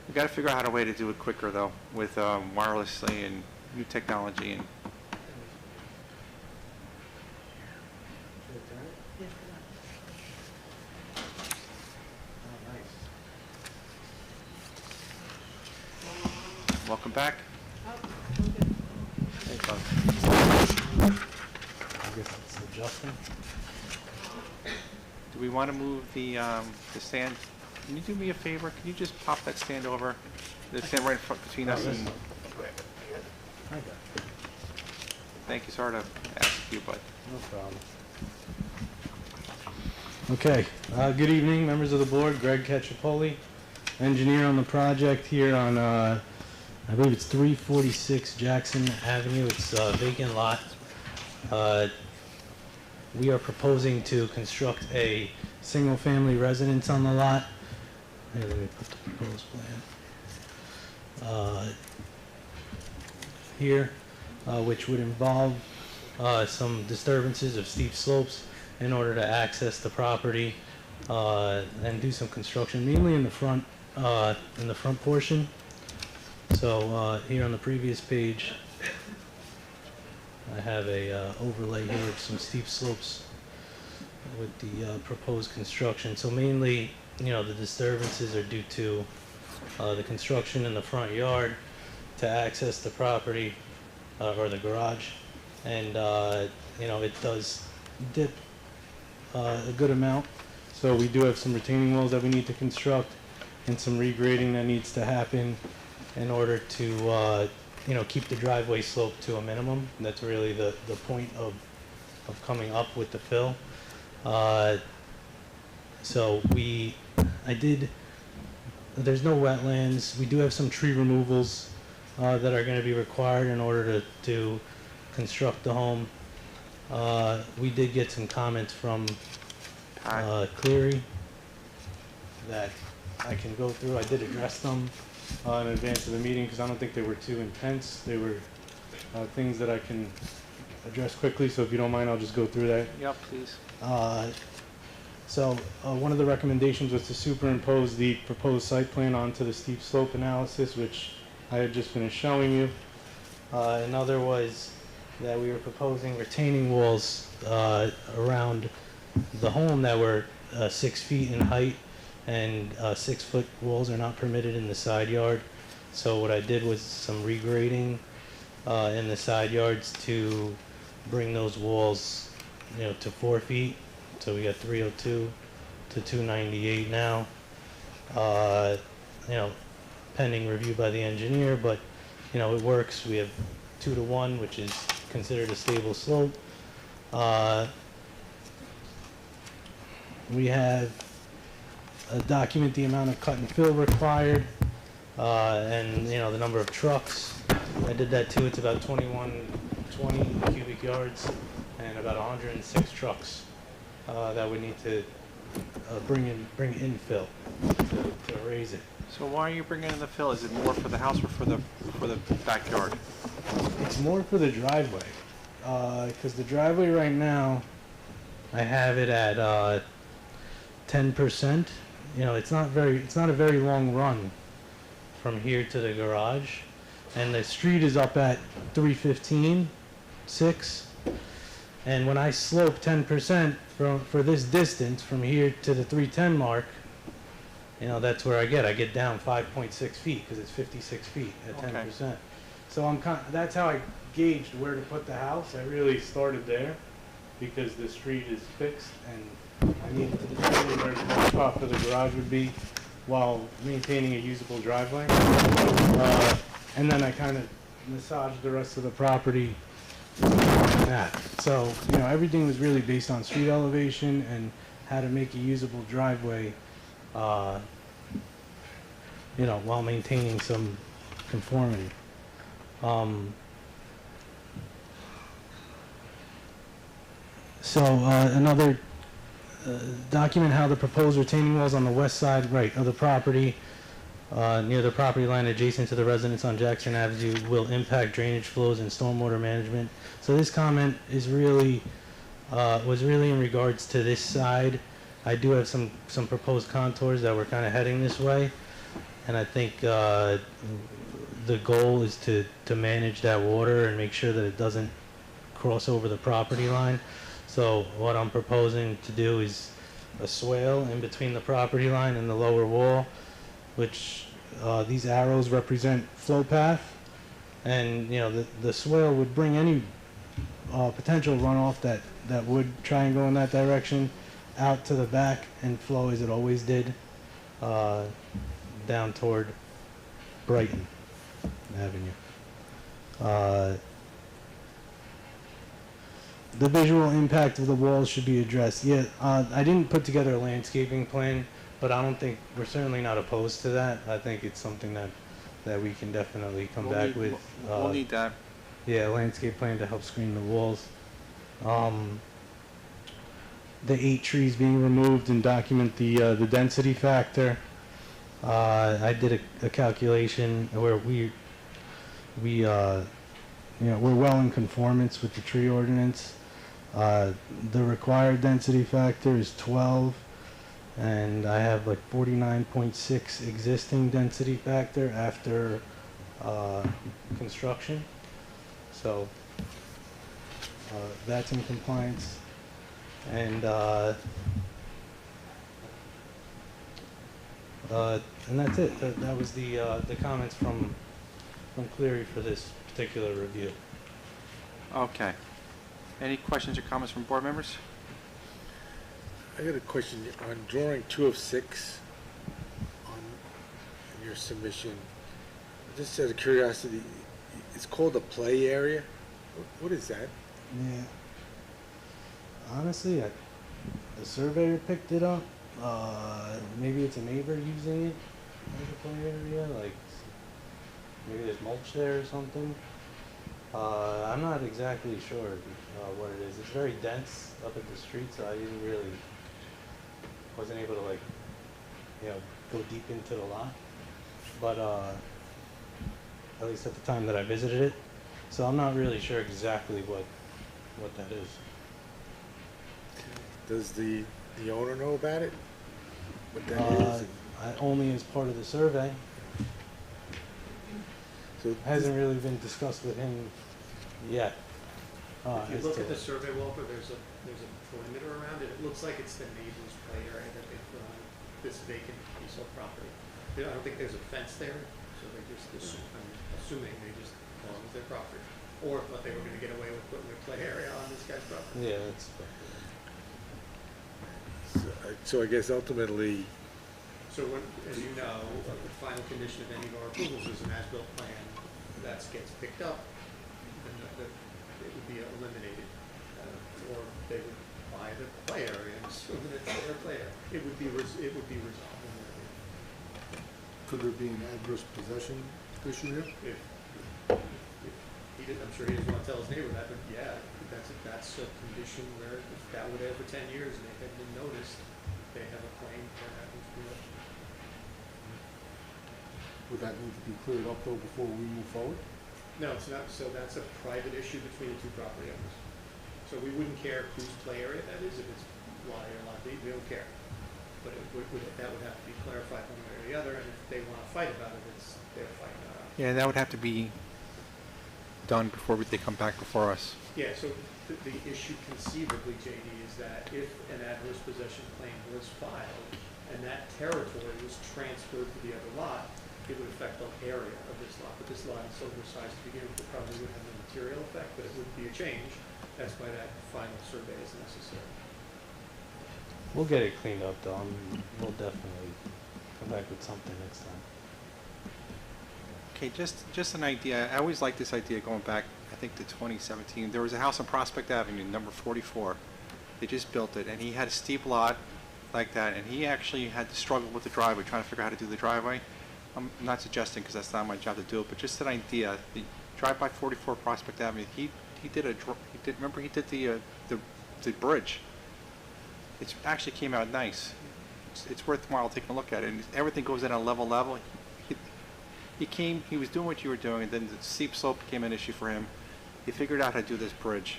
We got to figure out a way to do it quicker though, with wirelessly and new technology and. Welcome back. Hey, bud. I guess it's adjusting. Do we want to move the stand? Can you do me a favor? Can you just pop that stand over? The stand right in front between us and... Thank you. Sorry to ask you, but... No problem. Okay, good evening, members of the board. Greg Cacciopoli, engineer on the project here on, I believe it's 346 Jackson Avenue. It's a vacant lot. We are proposing to construct a single-family residence on the lot. Here, let me put the proposed plan. Here, which would involve some disturbances of steep slopes in order to access the property and do some construction, mainly in the front portion. So here on the previous page, I have a overlay here of some steep slopes with the proposed construction. So mainly, the disturbances are due to the construction in the front yard to access the property or the garage, and it does dip a good amount. So we do have some retaining walls that we need to construct and some regrading that needs to happen in order to keep the driveway slope to a minimum. That's really the point of coming up with the fill. There's no wetlands. We do have some tree removals that are going to be required in order to construct the home. We did get some comments from Cleary that I can go through. I did address them in advance of the meeting because I don't think they were too intense. They were things that I can address quickly, so if you don't mind, I'll just go through that. Yep, please. One of the recommendations was to superimpose the proposed site plan onto the steep slope analysis, which I had just finished showing you. Another was that we were proposing retaining walls around the home that were 6 feet in height, and 6 foot walls are not permitted in the side yard. So what I did was some regrading in the side yards to bring those walls, to 4 feet. So we got 302 to 298 now. Pending review by the engineer, but it works. We have 2 to 1, which is considered a stable slope. We have document the amount of cut and fill required, and the number of trucks. I did that too. It's about 2120 cubic yards and about 106 trucks that we need to bring in fill to raise it. So why are you bringing in the fill? Is it more for the house or for the backyard? It's more for the driveway, because the driveway right now, I have it at 10%. It's not a very long run from here to the garage, and the street is up at 315.6. And when I slope 10% for this distance from here to the 310 mark, that's where I get down 5.6 feet because it's 56 feet at 10%. Okay. So that's how I gauged where to put the house. I really started there because the street is fixed and I needed to determine where the spot for the garage would be while maintaining a usable driveway. And then I kind of massaged the rest of the property like that. So, everything was really based on street elevation and how to make a usable driveway, while maintaining some conformity. So another document how the proposed retaining walls on the west side, right, of the property, near the property line adjacent to the residence on Jackson Avenue will impact drainage flows and stormwater management. So this comment is really, was really in regards to this side. I do have some proposed contours that were kind of heading this way. And I think the goal is to manage that water and make sure that it doesn't cross over the property line. So what I'm proposing to do is a swale in between the property line and the lower wall, which these arrows represent flow path. And you know, the swale would bring any potential runoff that would try and go in that direction out to the back and flow as it always did down toward Brighton Avenue. The visual impact of the walls should be addressed. Yeah, I didn't put together a landscaping plan, but I don't think, we're certainly not opposed to that. I think it's something that we can definitely come back with. We'll need that. Yeah, a landscape plan to help screen the walls. The 8 trees being removed and document the density factor. I did a calculation where we you know, we're well in conformance with the tree ordinance. The required density factor is 12, and I have like 49.6 existing density factor after construction. So that's in compliance. And that's it. That was the comments from Cleary for this particular review. Okay. Any questions or comments from board members? I got a question on drawing 2 of 6 on your submission. Just out of curiosity, it's called a play area. What is that? Yeah. Honestly, the surveyor picked it up. Maybe it's a neighbor using it as a play area. Like maybe there's mulch there or something. I'm not exactly sure what it is. It's very dense up at the street, so I wasn't able to like, you know, go deep into the lot. But at least at the time that I visited it, so I'm not really sure exactly what that is. Does the owner know about it? What that is? Only as part of the survey. So it hasn't really been discussed with him yet. If you as look to- at the survey, Walter, there's a perimeter around it. It looks like it's the neighbor's play area that they put on this vacant piece of property. I don't think there's a fence there, so they just I'm assuming they just belong to their property. Or thought they were gonna get away with putting a play area on this guy's property. Yeah, that's. So I guess ultimately, So when, as you know, the final condition of any of our approvals is an as-built plan that gets picked up, then it would be eliminated. Or they would buy the play area and assume that it's their play area. It would be resolved. Could there be an adverse possession issue here? If he didn't, I'm sure he doesn't want to tell his neighbor that, but yeah, that's a condition where if that were there for 10 years and they hadn't been noticed, they have a claim for that. Would that need to be cleared up though before we move forward? No, it's not, so that's a private issue between the two property owners. So we wouldn't care whose play area that is, if it's lot A or lot B, we don't care. But that would have to be clarified one way or the other, and if they want to fight about it, it's their fight, not ours. Yeah, that would have to be done before they come back before us. Yeah, so the issue conceivably, JD, is that if an adverse possession claim was filed and that territory was transferred to the other lot, it would affect the area of this lot. But this lot is so oversized to begin with, it probably wouldn't have a material effect, but it would be a change. That's why that final survey is necessary. We'll get it cleaned up though. We'll definitely come back with something next time. Okay, just an idea. I always liked this idea going back, I think, to 2017. There was a house on Prospect Avenue, number 44. They just built it, and he had a steep lot like that, and he actually had to struggle with the driveway, trying to figure out how to do the driveway. I'm not suggesting, because that's not my job to do it, but just an idea. The drive by 44 Prospect Avenue. He did remember he did the the bridge. It actually came out nice. It's worthwhile taking a look at it, and everything goes in on a level. He was doing what you were doing, and then the steep slope became an issue for him. He figured out how to do this bridge.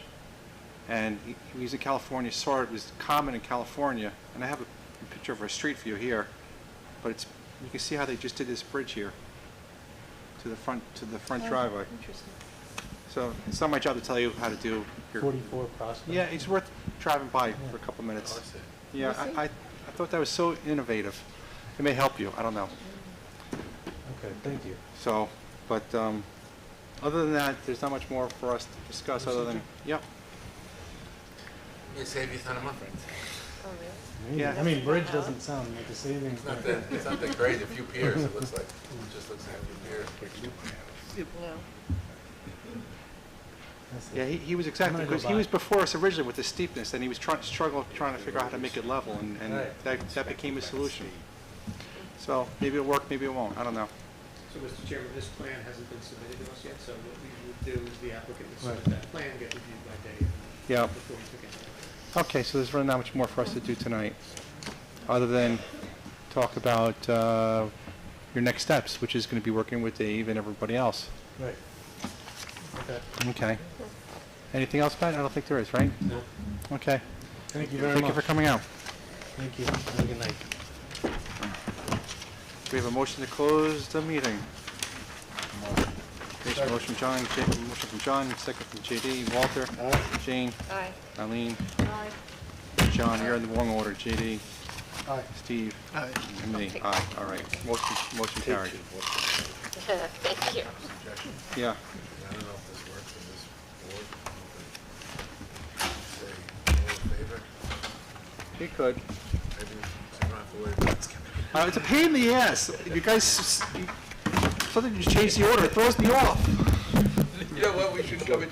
And he was in California, saw it was common in California, and I have a picture of a street view here, but you can see how they just did this bridge here to the front driveway. Interesting. So it's not my job to tell you how to do your 44 Prospect? Yeah, it's worth driving by for a couple minutes. Yeah, I thought that was so innovative. It may help you, I don't know. Okay, thank you. So, but other than that, there's not much more for us to discuss other than, yep. May save you a ton of money. Oh, really? Yeah. I mean, bridge doesn't sound like a savings. It's not that great, a few piers, it looks like. It just looks like a few piers. No. Yeah, he was exactly, because he was before us originally with the steepness, and he was trying to figure out how to make it level, and that became his solution. So maybe it'll work, maybe it won't, I don't know. So, Mr. Chairman, this plan hasn't been submitted to us yet, so what we would do is the applicant would submit that plan, get reviewed by Dave. Yeah. Before we took anything. Okay, so there's really not much more for us to do tonight, other than talk about your next steps, which is going to be working with Dave and everybody else. Right. Okay. Okay. Anything else, Pat? I don't think there is, right? No. Okay. Thank you very Thank much. you for coming out. Thank you. Have a good night. We have a motion to close the meeting. Motion John, motion from John, second from JD, Walter, Jane, Aye. Eileen, Aye. John, you're in the wrong order, JD, Aye. Steve, Aye. and me. Aye, all right. Motion carried. Thank you. Yeah. I don't know if this works in this board. Say, all in favor? You could. Maybe you don't have to worry about it. It's a pain in the ass. You guys, something you change the order, it throws me off. You know what, we should come in.